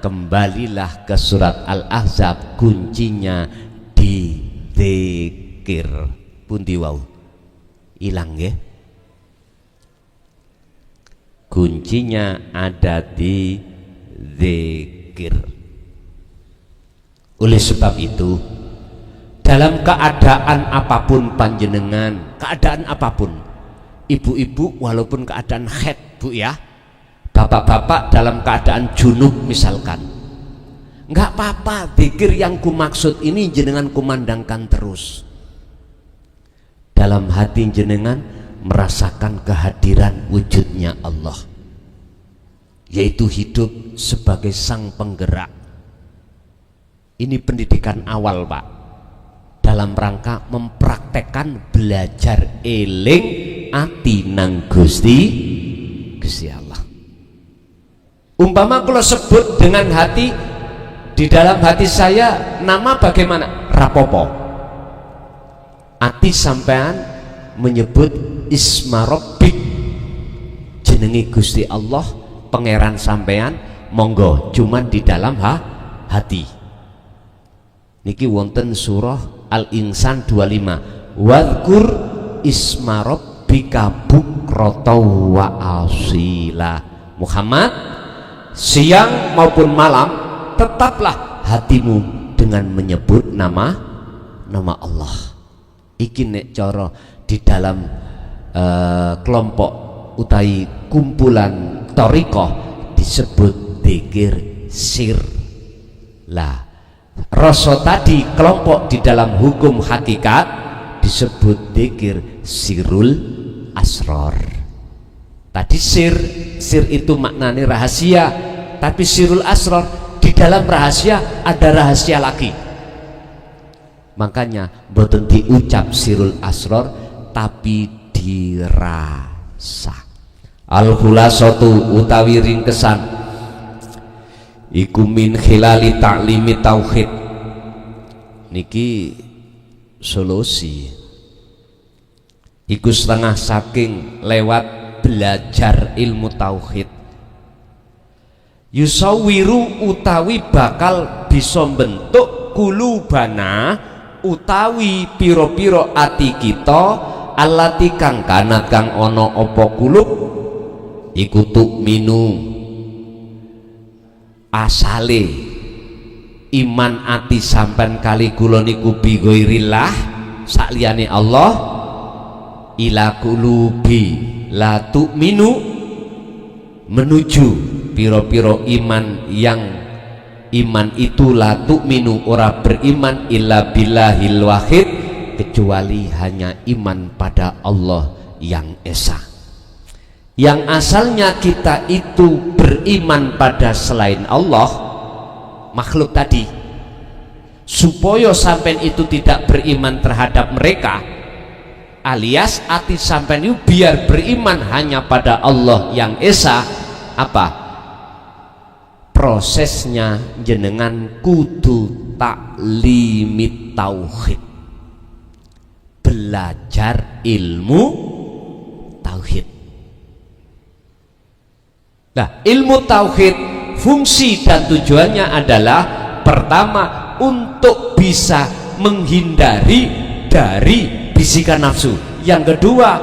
Kembalilah ke surat Al-Ahzab, kuncinya di dzikir. Pundi wau? Ilang ya? Kuncinya ada di dzikir. Oleh sebab itu, dalam keadaan apapun panjenengan, keadaan apapun, ibu-ibu walaupun keadaan haid Bu ya, bapak-bapak dalam keadaan junub misalkan, nggak apa-apa, dzikir yang kumaksud ini jenengan kumandangkan terus. Dalam hati jenengan merasakan kehadiran wujudnya Allah, yaitu hidup sebagai sang penggerak. Ini pendidikan awal Pak, dalam rangka mempraktekkan belajar eling ati nang Gusti Allah. Umpama kalau sebut dengan hati, di dalam hati saya nama bagaimana? Rapopo. Ati sampean menyebut isma rabbik, jenengi Gusti Allah, pangeran sampean, monggo cuman di dalam hati. Niki wonten surah Al-Insan 25, wadhkur isma rabbika bukrata wa asila. Muhammad, siang maupun malam tetaplah hatimu dengan menyebut nama Allah. Iki nek cara di dalam kelompok utai kumpulan thariqah disebut dzikir sir. Lah rasa tadi kelompok di dalam hukum hakikat disebut dzikir sirul asrar. Tadi sir itu maknanya rahasia, tapi sirul asrar, di dalam rahasia ada rahasia lagi. Makanya boten diucap sirul asrar, tapi dirasa. Al-khulasatu utawi ringkesan iku min khilali ta'limi tauhid. Niki solusi iku setengah saking lewat belajar ilmu tauhid. Yusawiru utawi bakal bisa bentuk kulubana utawi piro-piro ati kita, alati kang kanat kang ono opo kulub iku tu'minu, asale iman ati sampan kali kula niku bi ghairillah, sakliyane Allah, ila kulubi la tu'minu, menuju piro-piro iman yang iman itu la tu'minu, ora beriman illa billahil wahid, kecuali hanya iman pada Allah yang esa. Yang asalnya kita itu beriman pada selain Allah, makhluk tadi, supaya sampai itu tidak beriman terhadap mereka, alias ati sampai itu biar beriman hanya pada Allah yang esa. Apa prosesnya? Jenengan kudu taklimit tauhid, belajar ilmu tauhid. Nah, ilmu tauhid fungsi dan tujuannya adalah pertama untuk bisa menghindari dari bisikan nafsu, yang kedua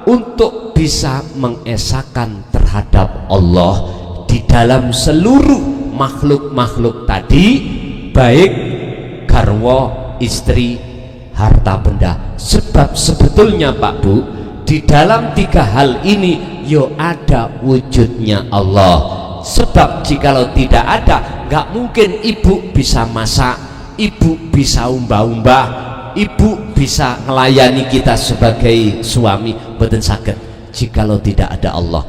untuk bisa mengesahkan terhadap Allah di dalam seluruh makhluk-makhluk tadi, baik garwa, istri, harta benda. Sebab sebetulnya Pak Bu, di dalam tiga hal ini yo ada wujudnya Allah. Sebab jikalau tidak ada, nggak mungkin ibu bisa masak, ibu bisa umbah-umbah, ibu bisa melayani kita sebagai suami. Mboten saged jikalau tidak ada Allah.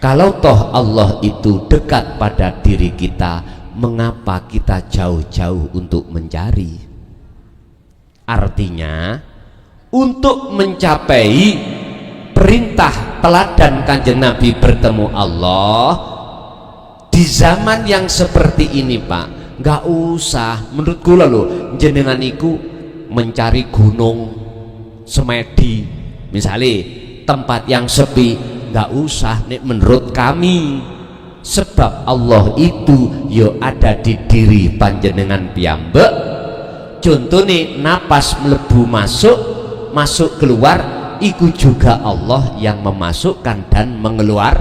Kalau toh Allah itu dekat pada diri kita, mengapa kita jauh-jauh untuk mencari? Artinya untuk mencapai perintah teladan Kanjeng Nabi bertemu Allah di zaman yang seperti ini Pak, nggak usah menurut kula lho jenengan iku mencari gunung semedi misalnya tempat yang sepi, nggak usah nek menurut kami. Sebab Allah itu yo ada di diri panjenengan piyambak. Contohnya napas melebu masuk keluar, itu juga Allah yang memasukkan dan mengeluar.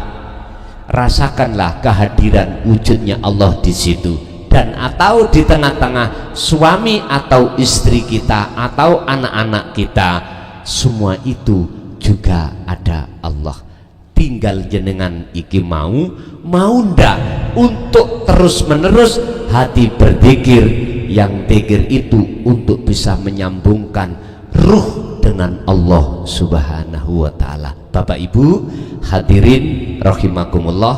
Rasakanlah kehadiran wujudnya Allah di situ. Dan atau di tengah-tengah suami atau istri kita atau anak-anak kita, semua itu juga ada Allah. Tinggal jenengan iki mau ndak untuk terus menerus hati berzikir, yang zikir itu untuk bisa menyambungkan ruh dengan Allah Subhanahu wa ta'ala. Bapak Ibu hadirin rahimakumullah,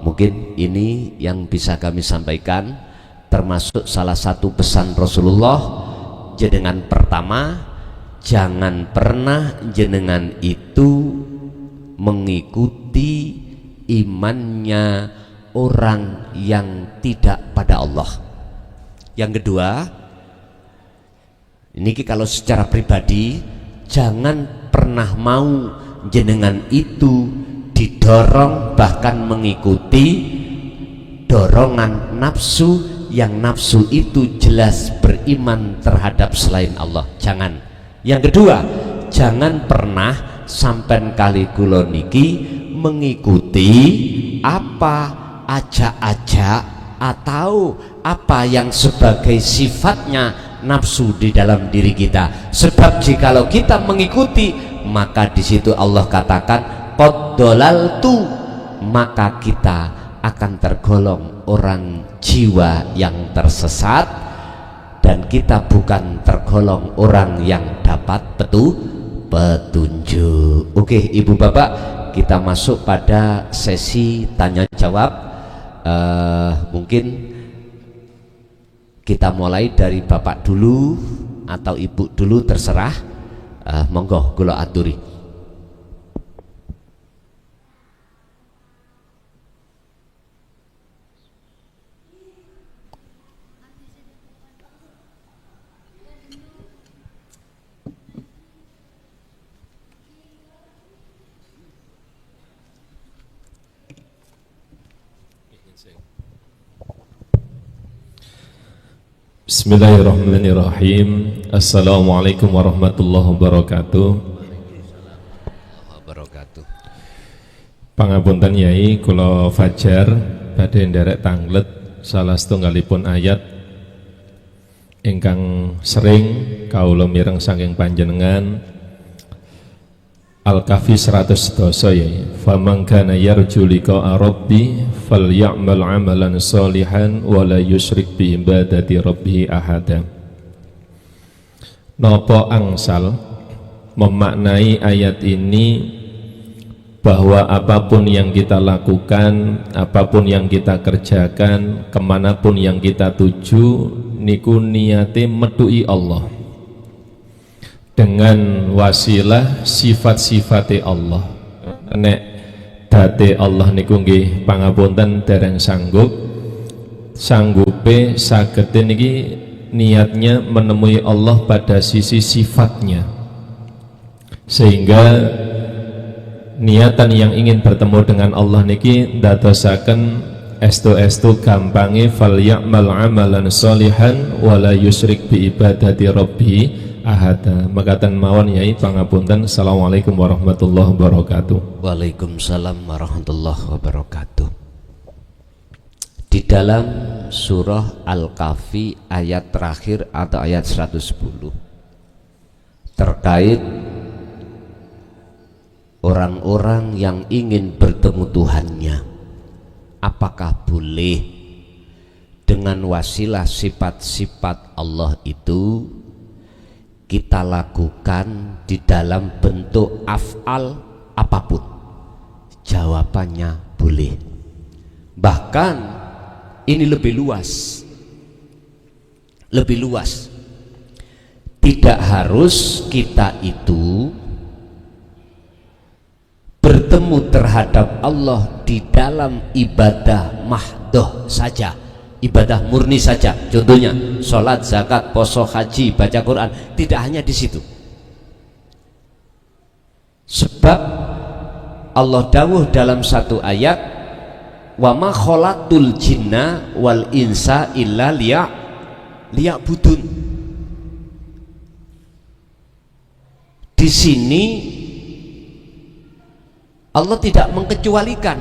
mungkin ini yang bisa kami sampaikan, termasuk salah satu pesan Rasulullah. Jenengan pertama, jangan pernah jenengan itu mengikuti imannya orang yang tidak pada Allah. Yang kedua, ini kalau secara pribadi, jangan pernah mau jenengan itu didorong bahkan mengikuti dorongan nafsu, yang nafsu itu jelas beriman terhadap selain Allah. Jangan. Yang kedua, jangan pernah sampai kali kula niki mengikuti apa ajak-ajak atau apa yang sebagai sifatnya nafsu di dalam diri kita. Sebab jikalau kita mengikuti, maka di situ Allah katakan qad dalaltu, maka kita akan tergolong orang jiwa yang tersesat, dan kita bukan tergolong orang yang dapat petunjuk. Oke ibu bapak, kita masuk pada sesi tanya jawab. Mungkin kita mulai dari bapak dulu atau ibu dulu, terserah. Monggo kula aturi. Bismillahirrahmanirrahim. Assalamualaikum warahmatullahi wabarakatuh. Pangapunten Yai, kula Fajar badhe nderek tanglet salah setunggalipun ayat ingkang sering kawula mireng saking panjenengan, Al-Kahfi 100 doso Yai. Faman kana yarju liqa'a rabbi falyamal amalan sholihan wa la yusyrik bi ibadati rabbih ahada. Napa angsal memaknai ayat ini bahwa apapun yang kita lakukan, apapun yang kita kerjakan, kemanapun yang kita tuju, niku niate medui Allah dengan wasilah sifat-sifate Allah. Nek date Allah niku nggih pangapunten dereng sanggupe saged niki niatnya menemui Allah pada sisi sifatnya, sehingga niatan yang ingin bertemu dengan Allah niki ndadosaken estu gampange falyamal amalan sholihan wala yusyrik bi ibadati rabbi ahada. Makaten mawon Yai pangapunten. Assalamualaikum warahmatullahi wabarakatuh. Waalaikumsalam warahmatullahi wabarakatuh. Di dalam surah Al-Kahfi ayat terakhir atau ayat 110 terkait orang-orang yang ingin bertemu Tuhannya, apakah boleh dengan wasilah sifat-sifat Allah itu kita lakukan di dalam bentuk af'al apapun? Jawabannya boleh. Bahkan ini lebih luas. Tidak harus kita itu bertemu terhadap Allah di dalam ibadah mahdoh saja, ibadah murni saja. Contohnya sholat, zakat, poso, haji, baca Quran. Tidak hanya di situ. Sebab Allah dawuh dalam satu ayat, wa ma khalaqtul jinna wal insa illa liya'budun. Di sini Allah tidak mengkecualikan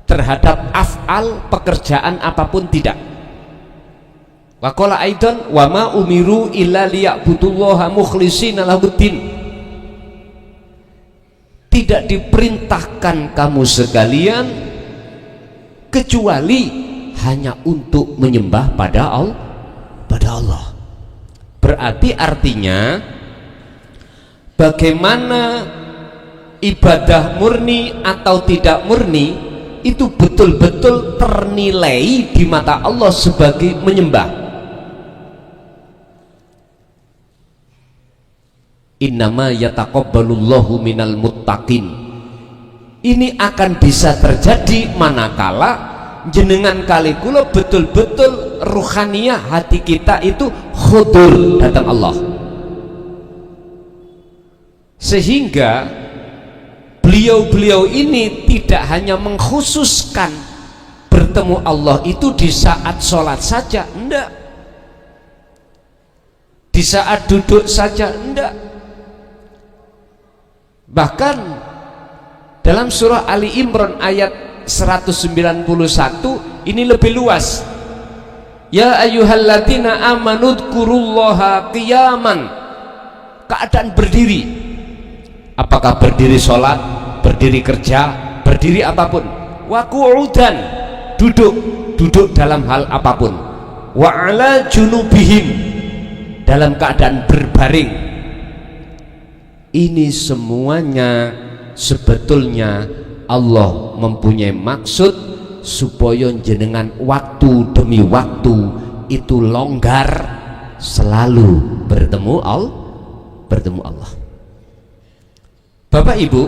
terhadap af'al pekerjaan apapun, tidak. Wa qala aidan wa ma umiru illa liya'budullaha mukhlishina lahuddin. Tidak diperintahkan kamu sekalian kecuali hanya untuk menyembah pada Allah. Berarti artinya bagaimana ibadah murni atau tidak murni itu betul-betul ternilai di mata Allah sebagai menyembah. Innama yataqabbalullahu minal muttaqin. Ini akan bisa terjadi manakala jenengan kali kula betul-betul ruhaniyah hati kita itu khudur datang Allah, sehingga beliau-beliau ini tidak hanya mengkhususkan bertemu Allah itu di saat sholat saja, enggak, di saat duduk saja, enggak. Bahkan dalam surah Ali Imran ayat 191 ini lebih luas. Ya ayyuhalladzina amanu dzkurullaha qiyaman, keadaan berdiri. Apakah berdiri sholat, berdiri kerja, berdiri apapun. Wa qu'udan, duduk dalam hal apapun. Wa ala junubihim, dalam keadaan berbaring. Ini semuanya sebetulnya Allah mempunyai maksud supaya jenengan waktu demi waktu itu longgar selalu bertemu Allah. Bapak Ibu,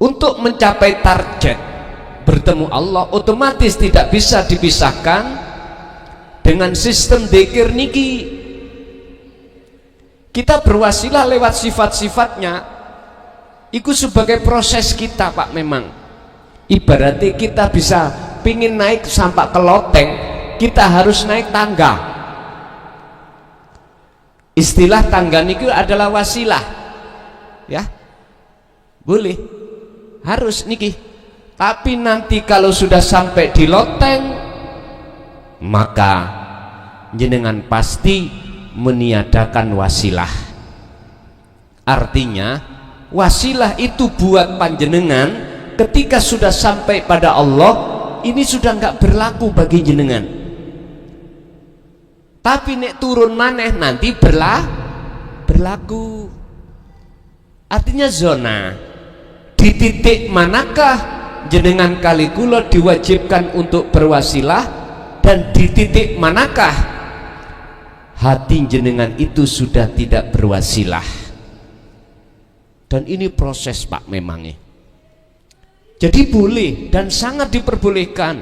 untuk mencapai target bertemu Allah otomatis tidak bisa dipisahkan dengan sistem dzikir niki. Kita berwasilah lewat sifat-sifatnya, itu sebagai proses kita Pak. Memang ibaratnya kita bisa pingin naik sampai ke loteng, kita harus naik tangga. Istilah tangga niki adalah wasilah, ya, boleh, harus niki. Tapi nanti kalau sudah sampai di loteng, maka jenengan pasti meniadakan wasilah. Artinya wasilah itu buat panjenengan ketika sudah sampai pada Allah ini sudah nggak berlaku bagi jenengan. Tapi nek turun maneh nanti berlaku. Artinya zona di titik manakah jenengan kali kula diwajibkan untuk berwasilah, dan di titik manakah hati jenengan itu sudah tidak berwasilah. Dan ini proses Pak memangnya. Jadi boleh dan sangat diperbolehkan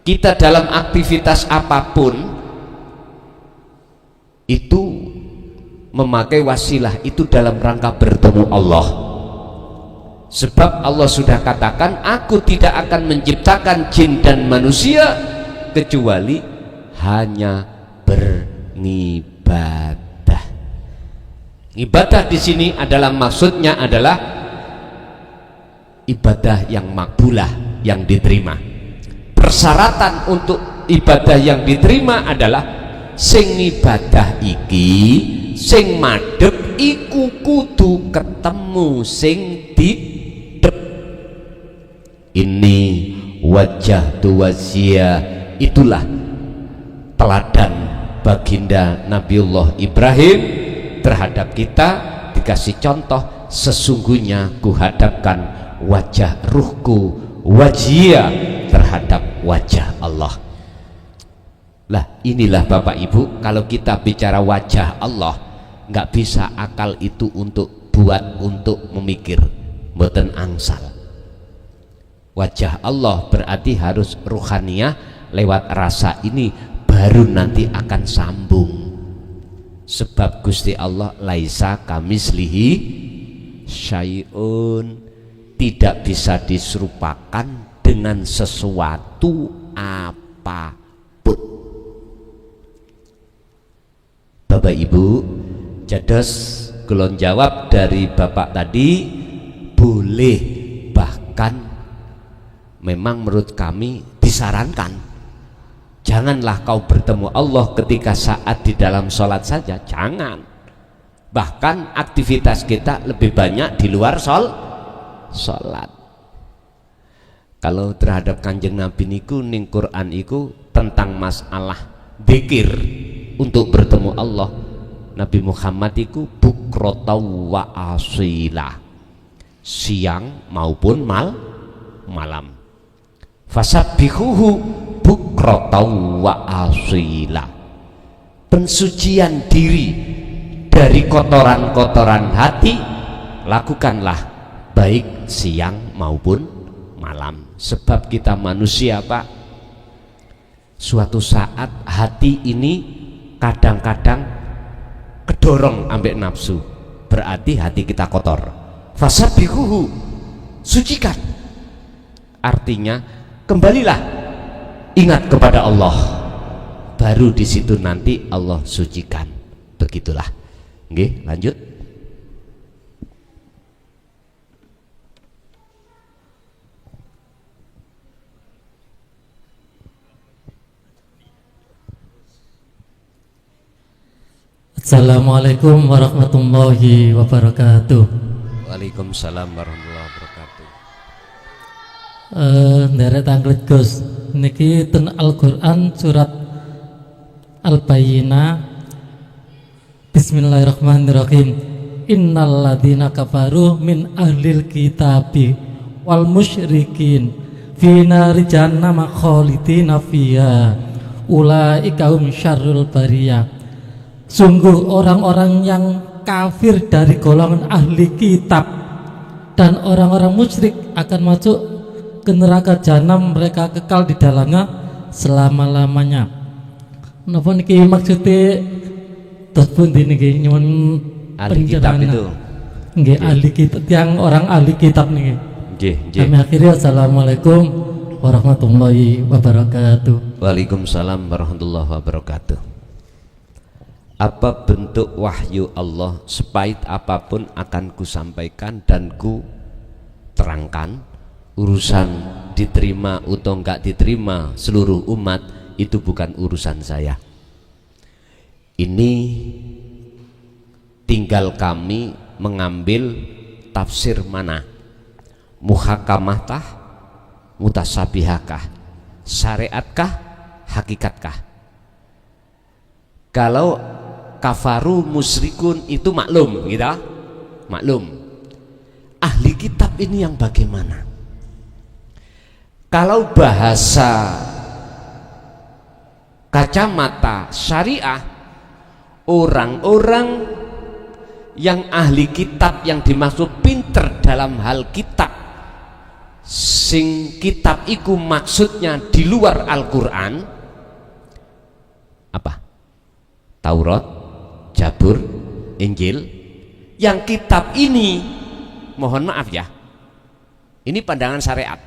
kita dalam aktivitas apapun itu memakai wasilah itu dalam rangka bertemu Allah. Sebab Allah sudah katakan, aku tidak akan menciptakan jin dan manusia kecuali hanya beribadah. Ibadah di sini adalah maksudnya adalah ibadah yang makbulah, yang diterima. persyaratan untuk ibadah yang diterima adalah sing ibadah iki, sing madhep iku kudu ketemu sing didep. Ini wajah tuwazia, itulah teladan baginda Nabiullah Ibrahim terhadap kita, dikasih contoh, sesungguhnya kuhadapkan wajah ruhku wajia terhadap wajah Allah. Lah inilah Bapak Ibu, kalau kita bicara wajah Allah, nggak bisa akal itu untuk memikir, mboten angsal. Wajah Allah berarti harus ruhaniyah, lewat rasa ini baru nanti akan sambung. Sebab Gusti Allah laisa kamislihi syai'un, tidak bisa diserupakan dengan sesuatu apapun. Bapak Ibu, jados kulon jawab dari Bapak tadi, boleh, bahkan memang menurut kami disarankan, janganlah kau bertemu Allah ketika saat di dalam sholat saja, jangan. Bahkan aktivitas kita lebih banyak di luar sholat. Kalau terhadap Kanjeng Nabi niku ning Quran iku tentang masalah dzikir untuk bertemu Allah, Nabi Muhammad iku bukrotau wa asila, siang maupun malam. Fasabbihuhu bukrotau wa asila, pensucian diri dari kotoran-kotoran hati lakukanlah baik siang maupun malam. Sebab kita manusia Pak, suatu saat hati ini kadang-kadang kedorong ambek nafsu, berarti hati kita kotor. Fasabbihuhu, sucikan, artinya kembalilah ingat kepada Allah, baru di situ nanti Allah sucikan. Begitulah. Nggih, lanjut. Assalamualaikum warahmatullahi wabarakatuh. Waalaikumsalam warahmatullahi wabarakatuh. Nderek tanglet Gus, niki ten Al-Qur'an surat Al-Bayyinah. Bismillahirrahmanirrahim. Innal ladzina kafaru min ahlil kitabi wal musyrikin fi nari jahannam khalidina fiha ulaika hum syarrul bariyah. Sungguh orang-orang yang kafir dari golongan ahli kitab dan orang-orang musyrik akan masuk ke neraka jahanam, mereka kekal di dalamnya selama-lamanya. Napa niki maksudnya terus pundi niki nyuwun Ahli kitab itu. Nggih, ahli kitab, yang orang ahli kitab niki. Nggih, nggih. Kami akhiri assalamualaikum warahmatullahi wabarakatuh. Waalaikumsalam warahmatullahi wabarakatuh. Apa bentuk wahyu Allah, sepahit apapun akan kusampaikan dan ku terangkan. Urusan diterima atau enggak diterima seluruh umat itu bukan urusan saya. Ini tinggal kami mengambil tafsir mana, muhakamahkah, mutasabihakah, syariatkah, hakikatkah. Kalau kafaru musyrikun itu maklum, gitu, maklum. Ahli kitab ini yang bagaimana? Kalau bahasa kacamata syariah, orang-orang yang ahli kitab yang dimaksud pinter dalam hal kitab, sing kitab iku maksudnya di luar Al-Quran, apa? Taurat, Jabur, Injil. Yang kitab ini, mohon maaf ya, ini pandangan syariat.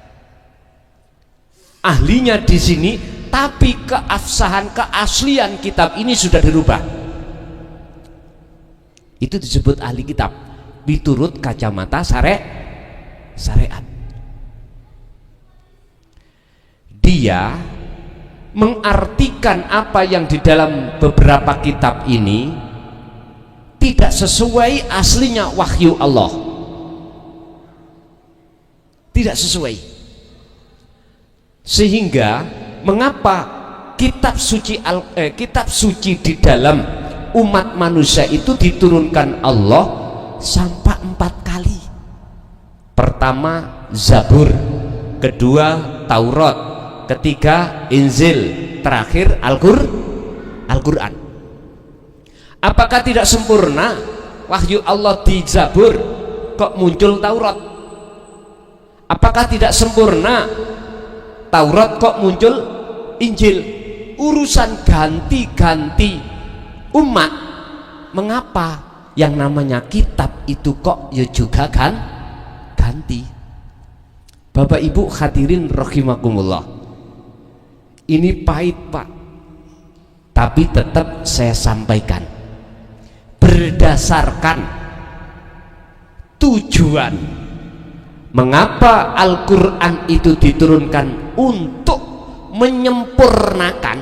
Ahlinya di sini, tapi keabsahan, keaslian kitab ini sudah dirubah. Itu disebut ahli kitab, diturut kacamata syariat. dia mengartikan apa yang di dalam beberapa kitab ini tidak sesuai aslinya wahyu Allah, tidak sesuai. Sehingga mengapa kitab suci di dalam umat manusia itu diturunkan Allah sampai 4 kali. Pertama Zabur, kedua Taurat, ketiga Injil, terakhir Al-Quran. Apakah tidak sempurna wahyu Allah di Zabur kok muncul Taurat? Apakah tidak sempurna Taurat kok muncul Injil? Urusan ganti-ganti umat. Mengapa yang namanya kitab itu kok ya juga kan ganti? Bapak Ibu hadirin rahimakumullah, ini pahit Pak, tapi tetap saya sampaikan berdasarkan tujuan mengapa Al-Quran itu diturunkan untuk menyempurnakan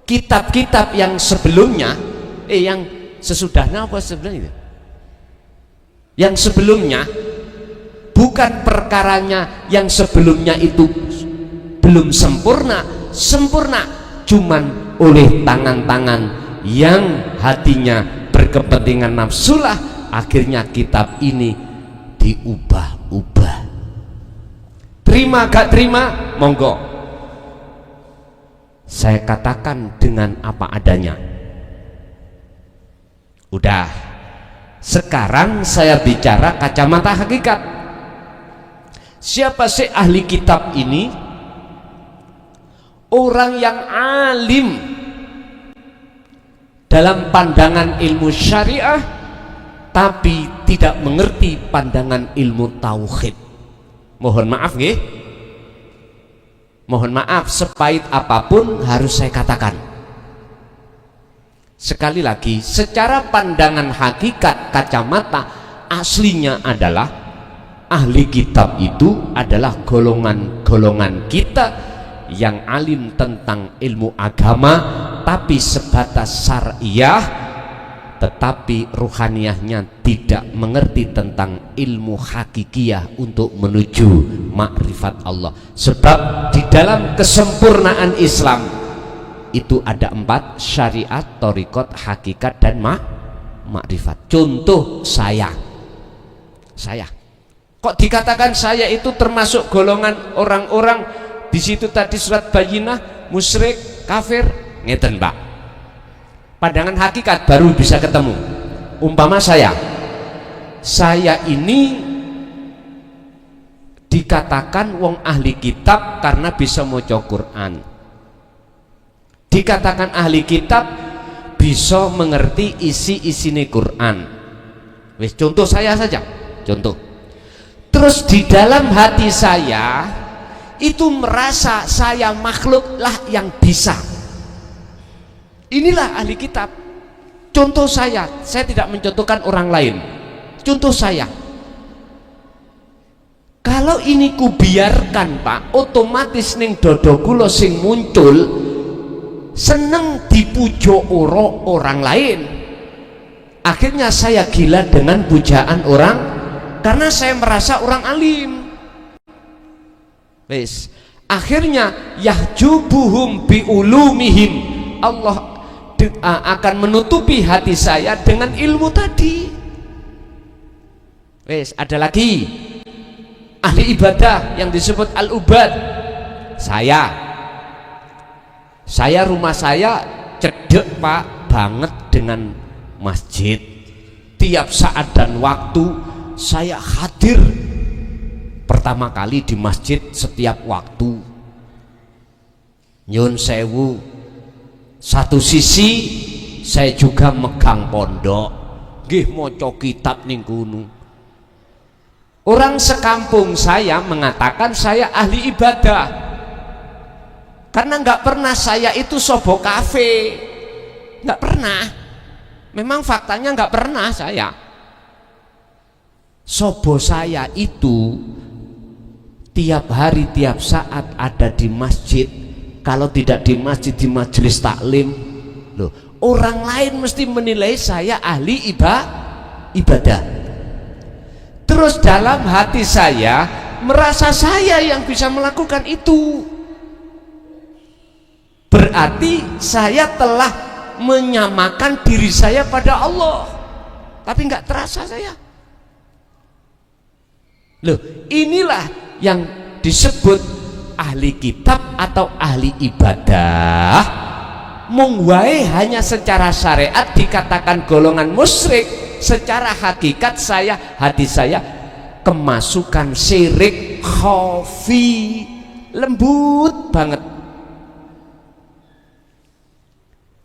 kitab-kitab yang sebelumnya, yang sesudahnya apa sebelumnya? Yang sebelumnya, bukan perkaranya yang sebelumnya itu belum sempurna, cuman oleh tangan-tangan yang hatinya berkepentingan nafsulah, akhirnya kitab ini diubah-ubah. Terima gak terima, monggo. Saya katakan dengan apa adanya. Udah, sekarang saya bicara kacamata hakikat. Siapa sih ahli kitab ini? Orang yang alim dalam pandangan ilmu syariah, tapi tidak mengerti pandangan ilmu tauhid. Mohon maaf nggih. Mohon maaf, sepahit apapun harus saya katakan. Sekali lagi, secara pandangan hakikat kacamata aslinya adalah ahli kitab itu adalah golongan-golongan kita yang alim tentang ilmu agama, tapi sebatas syariah, tetapi ruhaniyahnya tidak mengerti tentang ilmu hakikiyah untuk menuju makrifat Allah. Sebab di dalam kesempurnaan Islam itu ada 4: syariat, thariqat, hakikat, dan makrifat. Contoh saya kok dikatakan saya itu termasuk golongan orang-orang di situ tadi surat Bayyinah, musyrik, kafir, ngeten Pak. Pandangan hakikat baru bisa ketemu. Umpama saya ini dikatakan wong ahli kitab karena bisa maca Quran. Dikatakan ahli kitab bisa mengerti isi-isine Quran. Wis, contoh saya saja, contoh. Terus di dalam hati saya itu merasa saya makhluklah yang bisa. Inilah ahli kitab. Contoh saya tidak mencontohkan orang lain. Contoh saya, kalau ini kubiarkan Pak, otomatis ning dodo kula sing muncul seneng dipujo orang lain. Akhirnya saya gila dengan pujaan orang karena saya merasa orang alim. Wes, akhirnya yahjubuhum biulumihim, Allah akan menutupi hati saya dengan ilmu tadi. Wes, ada lagi ahli ibadah yang disebut al-ubad. Saya rumah saya cedek Pak banget dengan masjid. Tiap saat dan waktu saya hadir pertama kali di masjid setiap waktu. Nyun sewu, satu sisi saya juga megang pondok, nggih maca kitab ning kono. Orang sekampung saya mengatakan saya ahli ibadah karena nggak pernah saya itu sobo kafe, nggak pernah. Memang faktanya nggak pernah saya. Sobo saya itu tiap hari tiap saat ada di masjid, kalau tidak di masjid di majelis taklim. Loh, orang lain mesti menilai saya ahli ibadah. Terus dalam hati saya merasa saya yang bisa melakukan itu, berarti saya telah menyamakan diri saya pada Allah, tapi nggak terasa saya. Loh, inilah yang disebut ahli kitab atau ahli ibadah. Mungwae hanya secara syariat dikatakan golongan musyrik, secara hakikat hati saya kemasukan syirik khafi, lembut banget.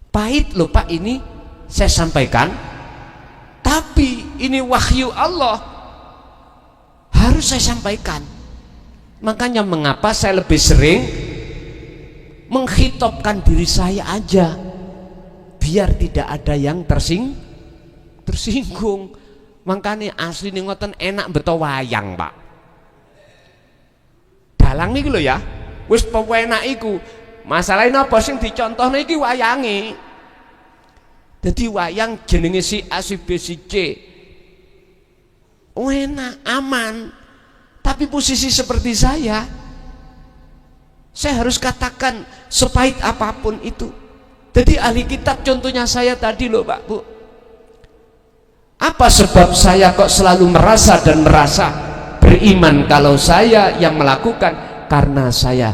Pahit loh Pak, ini saya sampaikan, tapi ini wahyu Allah, harus saya sampaikan. Makanya mengapa saya lebih sering menghitopkan diri saya aja, biar tidak ada yang tersinggung. Makanya asli nih ngoten enak beto wayang Pak. Dalang nih lho ya, wis pewenak iku. Masalahnya apa sing dicontohno iki wayange. Jadi wayang jenenge si A si B si C, enak, aman. Tapi posisi seperti saya harus katakan sepahit apapun itu. Jadi ahli kitab contohnya saya tadi loh Pak Bu. Apa sebab saya kok selalu merasa beriman kalau saya yang melakukan? Karena saya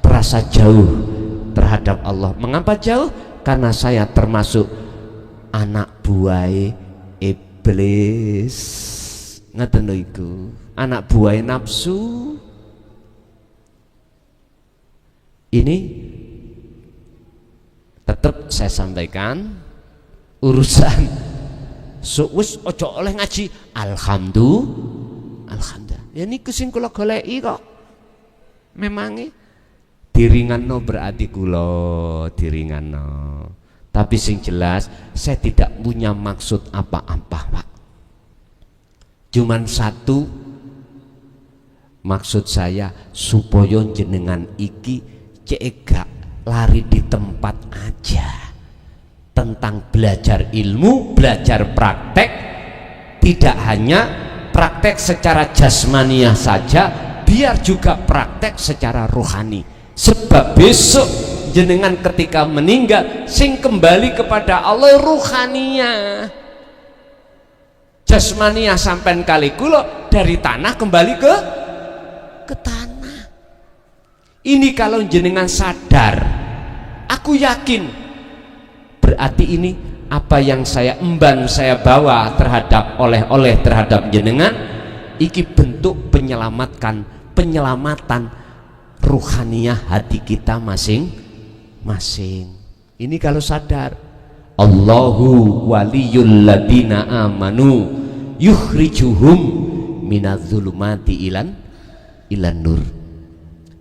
merasa jauh terhadap Allah. Mengapa jauh? Karena saya termasuk anak buah iblis. Ngaten lho iku, anak buah nafsu. Ini tetap saya sampaikan, urusan wis ojo oleh ngaji alhamdulillah. Ya niku sing kula goleki kok. Memangnya diringanno berarti kula diringanno. Tapi sing jelas saya tidak punya maksud apa-apa Pak. Cuman satu maksud saya, supaya jenengan iki cegak lari di tempat aja. Tentang belajar ilmu, belajar praktek, tidak hanya praktek secara jasmaniah saja, biar juga praktek secara rohani. Sebab besok jenengan ketika meninggal sing kembali kepada Allah rohaniah. Jasmaniah sampai kali kula dari tanah kembali ke tanah. Ini kalau jenengan sadar, aku yakin berarti ini apa yang saya emban, saya bawa terhadap oleh-oleh terhadap jenengan, iki bentuk penyelamatan ruhaniah hati kita masing-masing. Ini kalau sadar. Allahu waliyul ladina amanu yukhrijuhum minadz-zulumati ilan nur.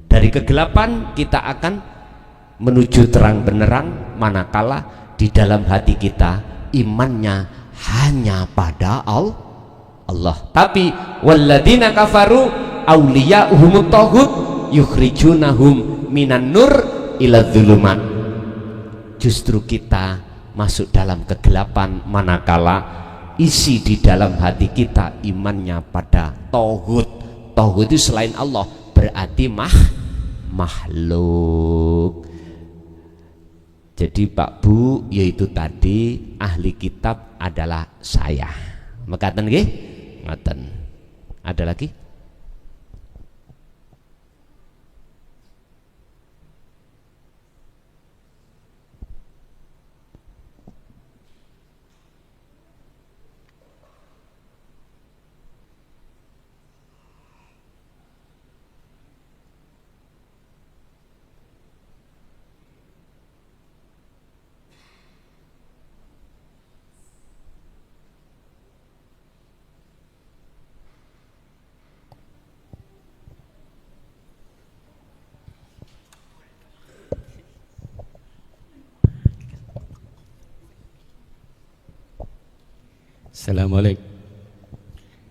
Dari kegelapan kita akan menuju terang benderang manakala di dalam hati kita imannya hanya pada Allah. Tapi walladzina kafaru auliya'uhumut taghut yukhrijunahum minan nur ilaz zulumat. Justru kita masuk dalam kegelapan manakala isi di dalam hati kita imannya pada tauhid. Tauhid itu selain Allah berarti makhluk. Jadi Pak Bu, yaitu tadi ahli kitab adalah saya. Mekaten nggih? Ngoten. Ada lagi?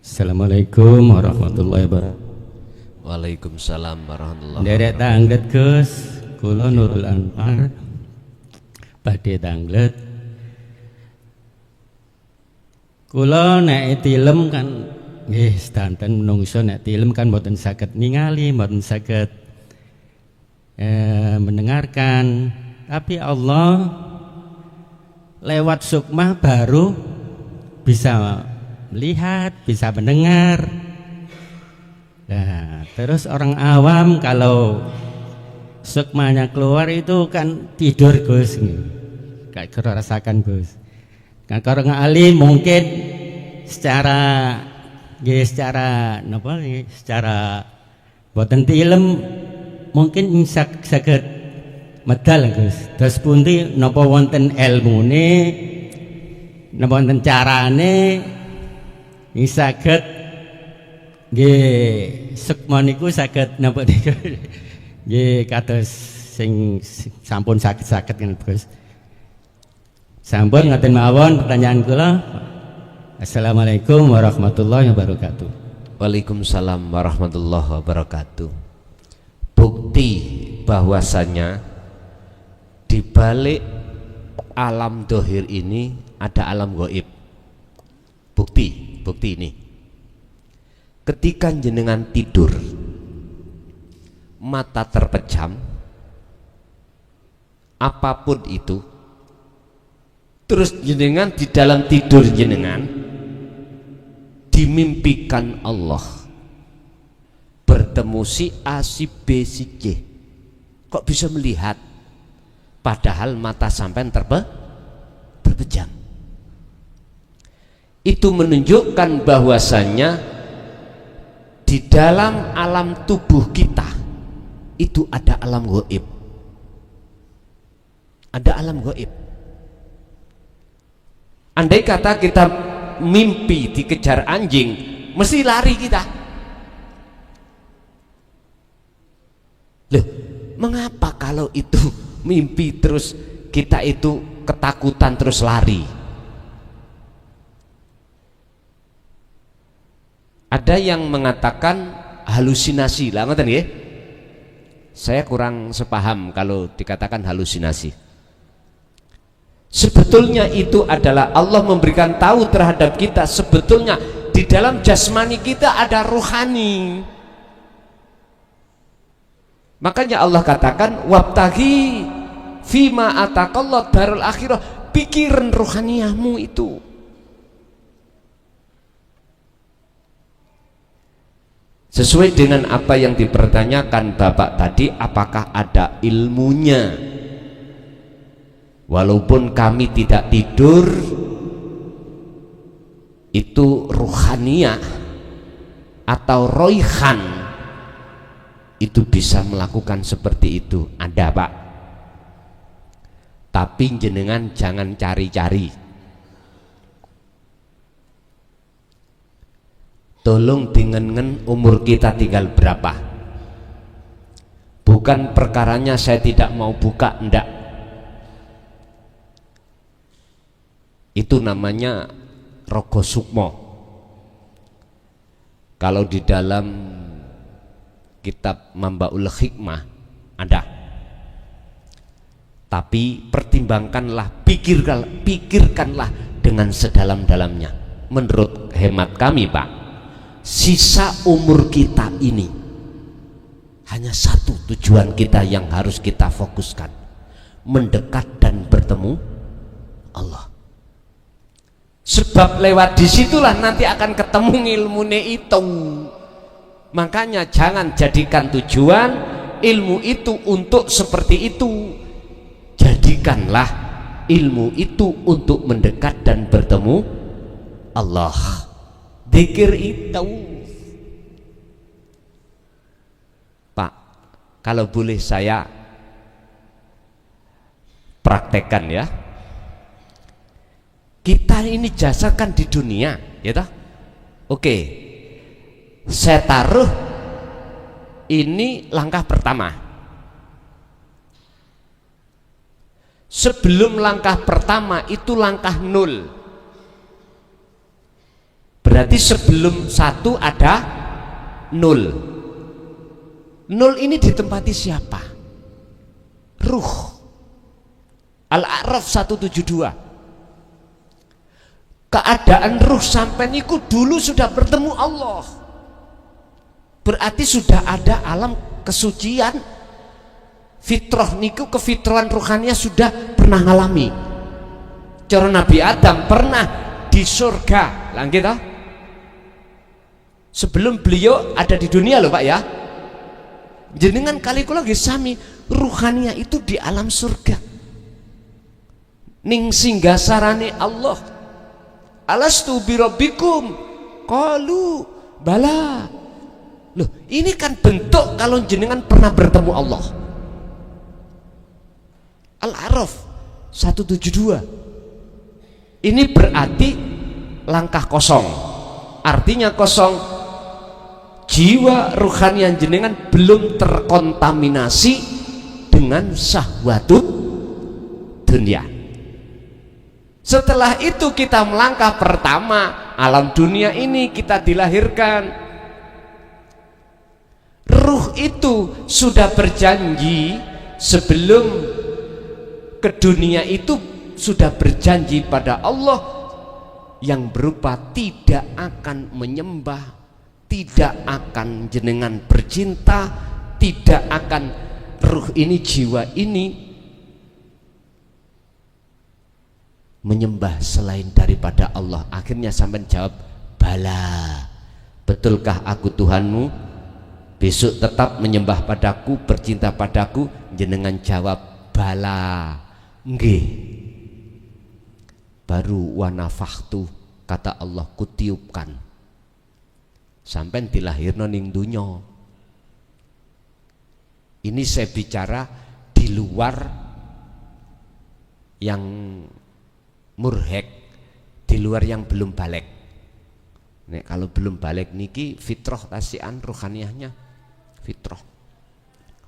Assalamualaikum warahmatullahi wabarakatuh. Waalaikumsalam warahmatullahi Derek wabarakatuh. tanglet Gus, kula Nurul Anwar badhe tanglet. Kula nek tilem kan nggih sedanten menungso nek tilem kan mboten saged ningali, mboten saged mendengarkan. Tapi Allah lewat sukmah baru bisa melihat, bisa mendengar. Nah, terus orang awam kalau sukmanya keluar itu kan tidur Gus, kayak kira rasakan Gus. Kan orang alim mungkin secara boten tilem mungkin saged medal Gus. Terus pundi napa wonten ilmune, napa wonten carane saged nggih sukma niku saged napa niku nggih kados sing sampun saged kan Gus. Sampun ngaten mawon pertanyaan kula. Assalamualaikum warahmatullahi wabarakatuh. Waalaikumsalam warahmatullahi wabarakatuh. Bukti bahwasanya di balik alam dohir ini ada alam gaib. Bukti ini. Ketika jenengan tidur, mata terpejam, apapun itu, terus jenengan di dalam tidur jenengan dimimpikan Allah bertemu si A, si B, si C. Kok bisa melihat? Padahal mata sampean terpejam. Itu menunjukkan bahwasannya di dalam alam tubuh kita itu ada alam gaib. Ada alam gaib. Andai kata kita mimpi dikejar anjing, mesti lari kita. Loh, mengapa kalau itu mimpi terus kita itu ketakutan terus lari? Ada yang mengatakan halusinasi lah, ngoten nggih. Saya kurang sepaham kalau dikatakan halusinasi. Sebetulnya itu adalah Allah memberikan tahu terhadap kita, sebetulnya di dalam jasmani kita ada rohani. Makanya Allah katakan wabtaghi fima ataqallahu darul akhirah, pikiran rohaniahmu itu. Sesuai dengan apa yang dipertanyakan Bapak tadi, apakah ada ilmunya? Walaupun kami tidak tidur, itu ruhaniyah atau roihan itu bisa melakukan seperti itu, ada Pak. Tapi jenengan jangan cari-cari. Tolong dengan umur kita tinggal berapa. Bukan perkaranya saya tidak mau buka, enggak. Itu namanya rogo sukmo. Kalau di dalam kitab Mambaul Hikmah ada. Tapi pertimbangkanlah, pikirkanlah dengan sedalam-dalamnya. Menurut hemat kami Pak, sisa umur kita ini hanya satu tujuan kita yang harus kita fokuskan, mendekat dan bertemu Allah. Sebab lewat disitulah nanti akan ketemu ilmune itu. Makanya jangan jadikan tujuan ilmu itu untuk seperti itu. Jadikanlah ilmu itu untuk mendekat dan bertemu Allah. Dzikir itu Pak, kalau boleh saya praktekkan ya. Kita ini jasakan di dunia, ya toh? Oke, saya taruh ini langkah pertama. Sebelum langkah pertama itu langkah 0. Berarti sebelum 1 ada 0. Nol ini ditempati siapa? Ruh. Al-A'raf 172. Keadaan ruh sampai niku dulu sudah bertemu Allah. Berarti sudah ada alam kesucian. Fitrah niku, kefitrahan ruhaninya sudah pernah ngalami. Cara Nabi Adam pernah di surga. Lah gitu. Sebelum beliau ada di dunia loh Pak ya. Jenengan kali kula nggih sami, ruhaninya itu di alam surga. Ning singgasarane Allah. Alastu birabbikum? Qalu bala. Loh, ini kan bentuk kalau jenengan pernah bertemu Allah. Al-A'raf 172. Ini berarti langkah kosong. Artinya kosong, jiwa ruhani yang jenengan belum terkontaminasi dengan syahwatut dunia. Setelah itu kita melangkah pertama, alam dunia ini kita dilahirkan. Ruh itu sudah berjanji sebelum ke dunia itu, sudah berjanji pada Allah yang berupa tidak akan menyembah, tidak akan jenengan bercinta, tidak akan ruh ini, jiwa ini menyembah selain daripada Allah. Akhirnya sampai jawab, bala, betulkah aku Tuhanmu? Besok tetap menyembah padaku, bercinta padaku. Jenengan jawab, bala, nggih. Baru wanafahtu, kata Allah, kutiupkan sampai dilahirno ning dunya. Ini saya bicara di luar yang murhek, di luar yang belum balik. Nek kalau belum balik niki fitrah tasian ruhaniyahnya fitrah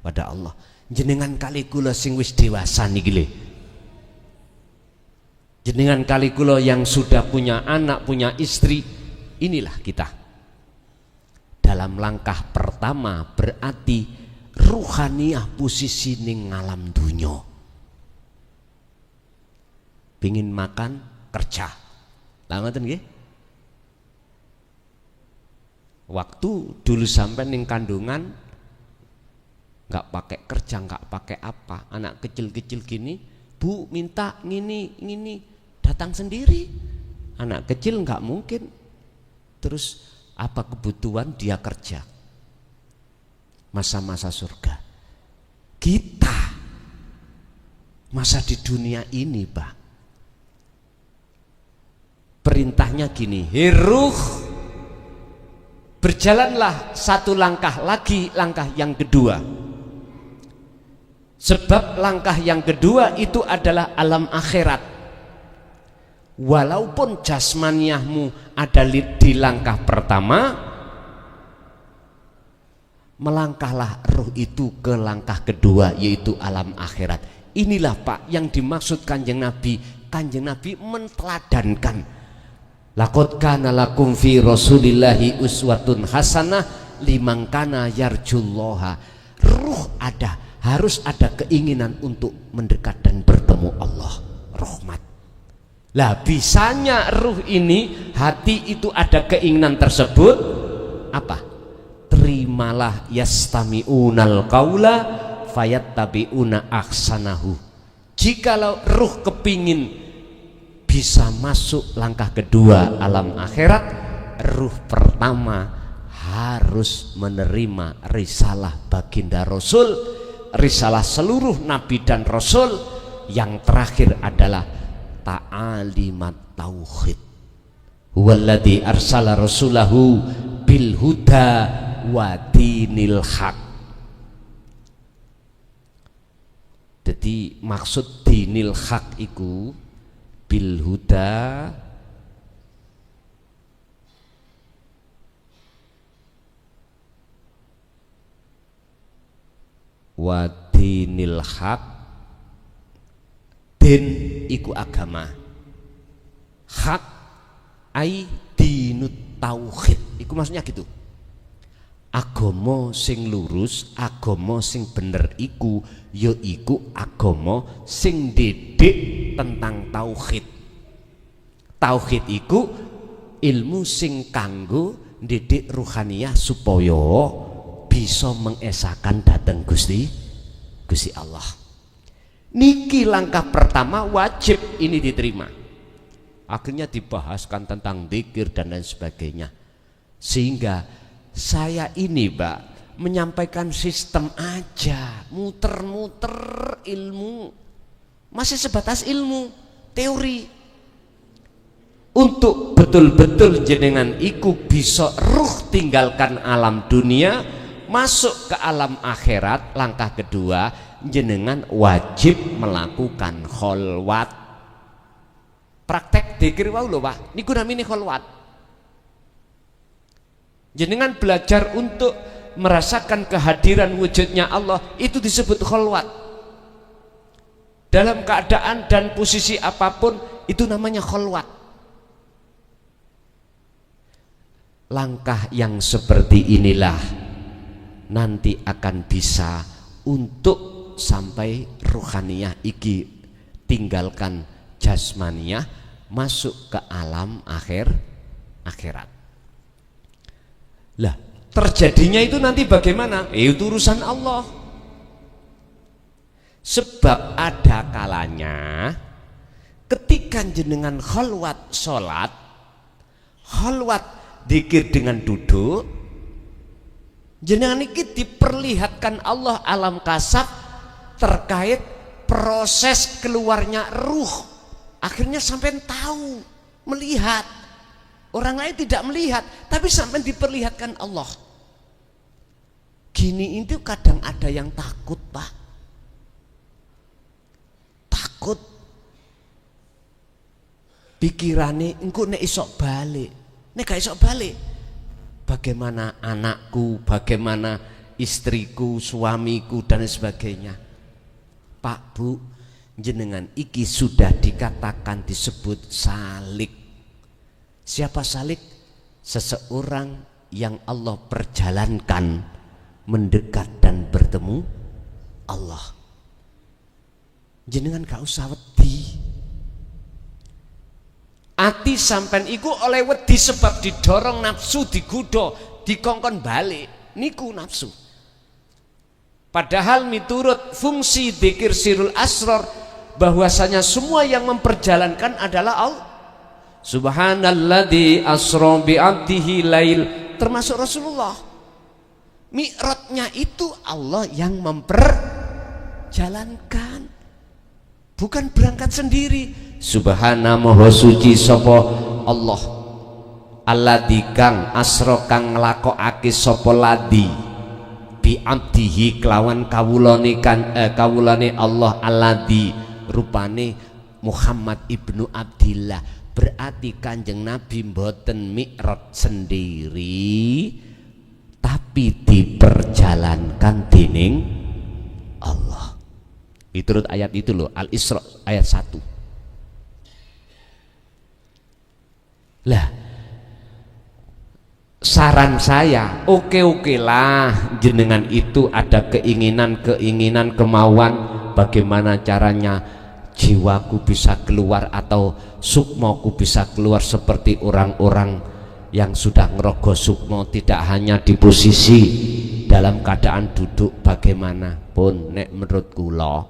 pada Allah. Jenengan kali kula sing wis dewasa niki lho. Jenengan kali kula yang sudah punya anak, punya istri, inilah kita. Dalam langkah pertama berarti ruhaniyah posisi ning alam dunya. Pingin makan, kerja. Lah ngoten nggih? Waktu dulu sampai ning kandungan nggak pakai kerja, nggak pakai apa, anak kecil-kecil gini, Bu minta ngini, datang sendiri. Anak kecil nggak mungkin. Terus apa kebutuhan dia kerja. Masa-masa surga. Kita masa di dunia ini, Pak. Perintahnya gini, hiruh, berjalanlah satu langkah lagi, langkah yang kedua. Sebab langkah yang kedua itu adalah alam akhirat. Walaupun jasmaniahmu ada di langkah pertama, melangkahlah ruh itu ke langkah kedua, yaitu alam akhirat. Inilah Pak yang dimaksud Kanjeng Nabi. Kanjeng Nabi menteladankan, laqad kana lakum fi rasulillahi uswatun hasanah liman kana yarjullaha. Ruh ada, harus ada keinginan untuk mendekat dan bertemu Allah, rahmat. Lah bisanya ruh ini, hati itu ada keinginan tersebut, apa? Terimalah yastami'unal qaula fayattabi'una ahsanahu. Jikalau ruh kepingin bisa masuk langkah kedua alam akhirat, ruh pertama harus menerima risalah baginda Rasul, risalah seluruh nabi dan rasul. Yang terakhir adalah ta'alimat tauhid. Huwallazi arsala rasulahu bil huda wa dinil haq. Jadi maksud dinil haq iku bil huda wa dinil haq. Din iku agama, hak ai dinut tauhid, iku maksudnya gitu. Agama sing lurus, agama sing bener iku ya iku agama sing didik tentang tauhid. Tauhid iku ilmu sing kanggo didik ruhaniyah supaya bisa mengesahkan dateng Gusti Allah. Niki langkah pertama, wajib ini diterima. Akhirnya dibahaskan tentang zikir dan lain sebagainya. Sehingga saya ini Mbak menyampaikan sistem aja, muter-muter ilmu, masih sebatas ilmu teori. Untuk betul-betul jenengan iku bisa ruh tinggalkan alam dunia, masuk ke alam akhirat. Langkah kedua, jenengan wajib melakukan kholwat. Praktek dzikir wau lho Pak, niku namine kholwat. Jenengan belajar untuk merasakan kehadiran wujudnya Allah, itu disebut kholwat. Dalam keadaan dan posisi apapun, itu namanya kholwat. Langkah yang seperti inilah nanti akan bisa untuk sampai ruhaniyah iki tinggalkan jasmaniyah, masuk ke alam akhirat. Lah, terjadinya itu nanti bagaimana? Itu urusan Allah. Sebab ada kalanya ketika jenengan kholwat sholat, kholwat dzikir dengan duduk, jenengan iki diperlihatkan Allah alam kasab terkait proses keluarnya ruh. Akhirnya sampai tahu, melihat. Orang lain tidak melihat, tapi sampai diperlihatkan Allah. Gini itu kadang ada yang takut Pak. Takut pikirannya engko nek isok balik. Nek gak isok balik, bagaimana anakku, bagaimana istriku, suamiku dan sebagainya. Pak Bu, jenengan iki sudah dikatakan disebut salik. Siapa salik? Seseorang yang Allah perjalankan mendekat dan bertemu Allah. Jenengan gak usah wedi. Ati sampean iku oleh wedi sebab didorong nafsu, digoda, dikongkon balik. Niku nafsu. Padahal miturut fungsi dzikir sirul asrar, bahwasanya semua yang memperjalankan adalah Allah. Subhanalladzi asra bi 'abdihi lail, termasuk Rasulullah. Mi'rajnya itu Allah yang memperjalankan, bukan berangkat sendiri. Subhana maha suci sapa Allah, alladzi kang asra kang nglakokake sapa ladi bi 'abdihi kelawan kawulane kawulane Allah, alladzi rupane Muhammad ibnu Abdillah. Berarti Kanjeng Nabi mboten mi'raj sendiri, tapi diperjalankan dening Allah. Itu ayat itu loh, Al-Isra ayat 1. Lah, saran saya, oke lah jenengan itu ada keinginan, kemauan bagaimana caranya jiwaku bisa keluar atau sukmoku bisa keluar seperti orang-orang yang sudah ngerogoh sukmo, tidak hanya di posisi dalam keadaan duduk bagaimanapun. Nek menurut kula,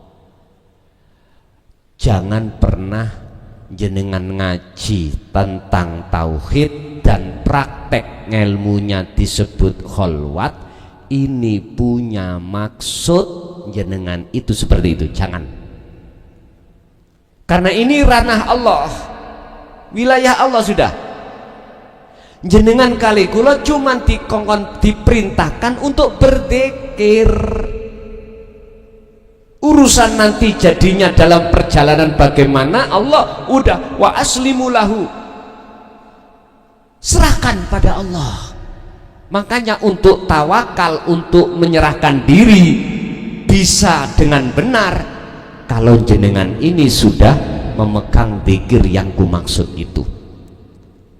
jangan pernah jenengan ngaji tentang tauhid dan praktek ngelmunya disebut kholwat, ini punya maksud jenengan itu seperti itu. Jangan. Karena ini ranah Allah, wilayah Allah sudah. Jenengan kali kula cuman diperintahkan untuk berzikir. Urusan nanti jadinya dalam perjalanan bagaimana, Allah udah wa aslimu lahu, serahkan pada Allah. Makanya untuk tawakal, untuk menyerahkan diri bisa dengan benar kalau jenengan ini sudah memegang dzikir yang kumaksud itu,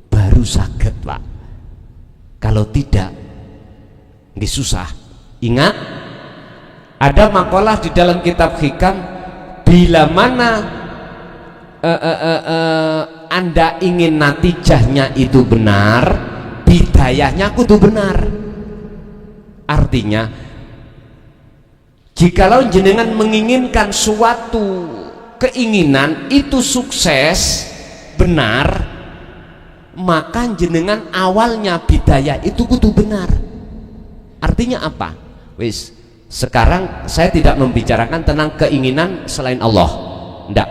baru saged Pak. Kalau tidak, nggih susah. Ingat, ada makalah di dalam kitab hikam, bila mana Anda ingin natijahnya itu benar, bidayahnya kudu benar. Artinya, jikalau jenengan menginginkan suatu keinginan itu sukses benar, maka jenengan awalnya bidayah itu kudu benar. Artinya apa? Wis, sekarang saya tidak membicarakan tentang keinginan selain Allah, enggak,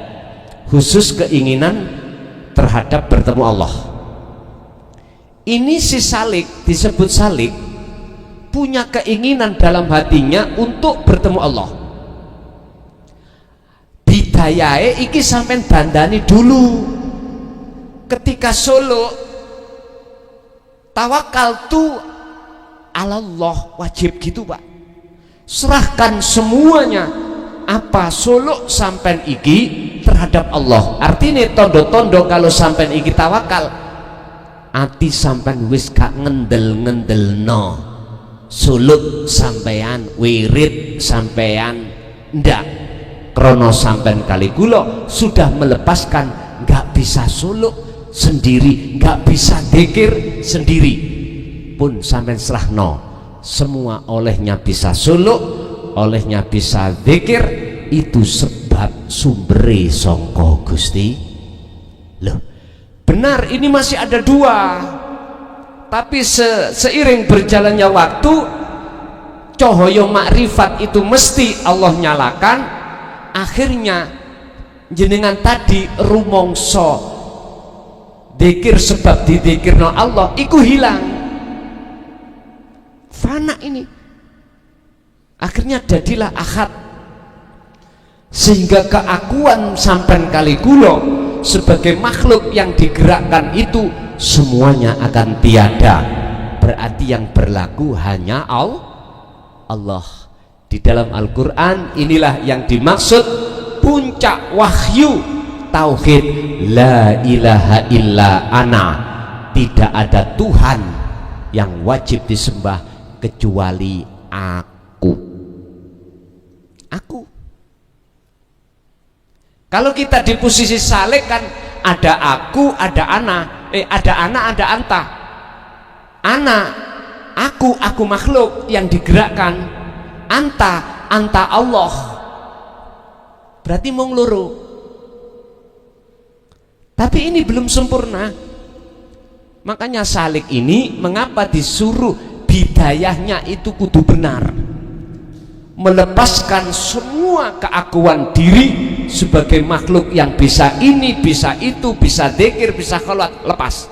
khusus keinginan terhadap bertemu Allah. Ini si salik, disebut salik, punya keinginan dalam hatinya untuk bertemu Allah. Bidayahe iki sampean bandani dulu ketika Solo, tawakaltu Allah, wajib gitu Pak, serahkan semuanya apa Solo sampean iki terhadap Allah. Artinya tondo-tondo kalau sampean iki tawakal, ati sampean wis gak ngendel-ngendelno sulut sampean, wirid sampean, ndak, krono sampean kali kula sudah melepaskan, nggak bisa suluk sendiri, nggak bisa dzikir sendiri pun sampean serahno semua, olehnya bisa suluk, olehnya bisa dzikir, itu sebab sumbere sangka Gusti. Loh, benar, ini masih ada dua, tapi seiring berjalannya waktu cahaya makrifat itu mesti Allah nyalakan. Akhirnya jenengan tadi rumongso dzikir sebab didzikirno Allah iku hilang, fana ini. Akhirnya jadilah ahad, sehingga keakuan sampean kali kula sebagai makhluk yang digerakkan itu semuanya akan tiada. Berarti yang berlaku hanya Allah. Di dalam Al-Quran inilah yang dimaksud puncak wahyu tauhid, la ilaha illa ana, tidak ada Tuhan yang wajib disembah kecuali aku. Kalau kita di posisi salik kan ada aku, ada ana, ada ana, ada anta. Ana, aku makhluk yang digerakkan. Anta Allah, berarti mung loro. Tapi ini belum sempurna. Makanya salik ini mengapa disuruh bidayahnya itu kudu benar, melepaskan semua keakuan diri sebagai makhluk yang bisa ini, bisa itu, bisa dzikir, bisa kholwat, lepas.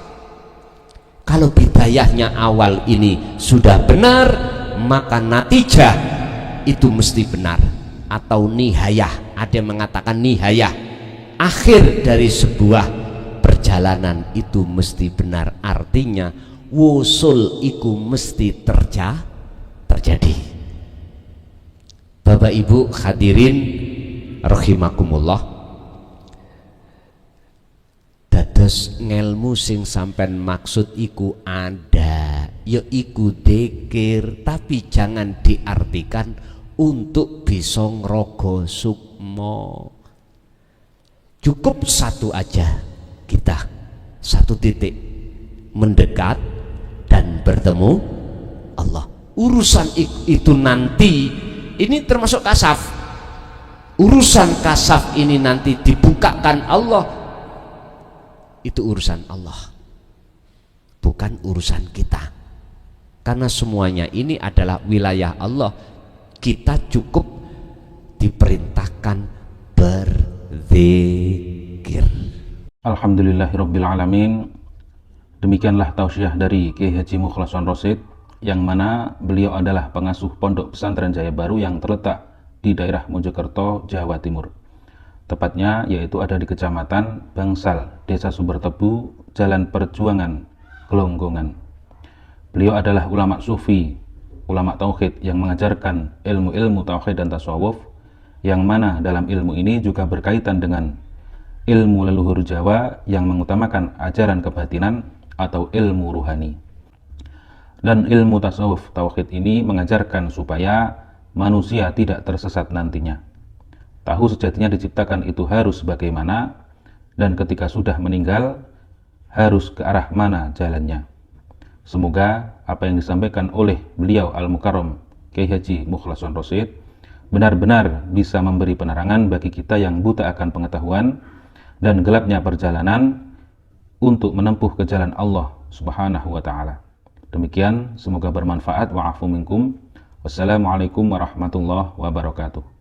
Kalau bidayahnya awal ini sudah benar, maka natijah itu mesti benar, atau nihayah. Ada yang mengatakan nihayah, akhir dari sebuah perjalanan itu mesti benar. Artinya wusul iku mesti terjadi. Bapak Ibu hadirin rahimakumullah, dados ngelmu sing sampean maksud iku ada, ya iku dzikir, tapi jangan diartikan untuk bisa ngrogo sukmo. Cukup satu aja, kita satu titik, mendekat dan bertemu Allah. Urusan itu nanti, ini termasuk kasaf. Urusan kasaf ini nanti dibukakan Allah, itu urusan Allah, bukan urusan kita. Karena semuanya ini adalah wilayah Allah. Kita cukup diperintahkan berzikir. Alhamdulillahirrabbilalamin. Demikianlah tausiah dari Kiai Haji Mukhlason Rosid, yang mana beliau adalah pengasuh Pondok Pesantren Jaya Baru yang terletak di daerah Mojokerto, Jawa Timur. Tepatnya yaitu ada di Kecamatan Bangsal, Desa Sumbertebu, Jalan Perjuangan, Gelonggongan. Beliau adalah ulama sufi, ulama tauhid yang mengajarkan ilmu-ilmu tauhid dan tasawuf, yang mana dalam ilmu ini juga berkaitan dengan ilmu leluhur Jawa yang mengutamakan ajaran kebatinan atau ilmu ruhani. Dan ilmu tasawuf tauhid ini mengajarkan supaya manusia tidak tersesat nantinya. Tahu sejatinya diciptakan itu harus bagaimana, dan ketika sudah meninggal harus ke arah mana jalannya. Semoga apa yang disampaikan oleh beliau Al-Mukarram Kiai Haji Mukhlason Rosyid benar-benar bisa memberi penerangan bagi kita yang buta akan pengetahuan dan gelapnya perjalanan untuk menempuh ke jalan Allah Subhanahu wa ta'ala. Demikian, semoga bermanfaat. Wa'afu minkum. Wassalamualaikum warahmatullahi wabarakatuh.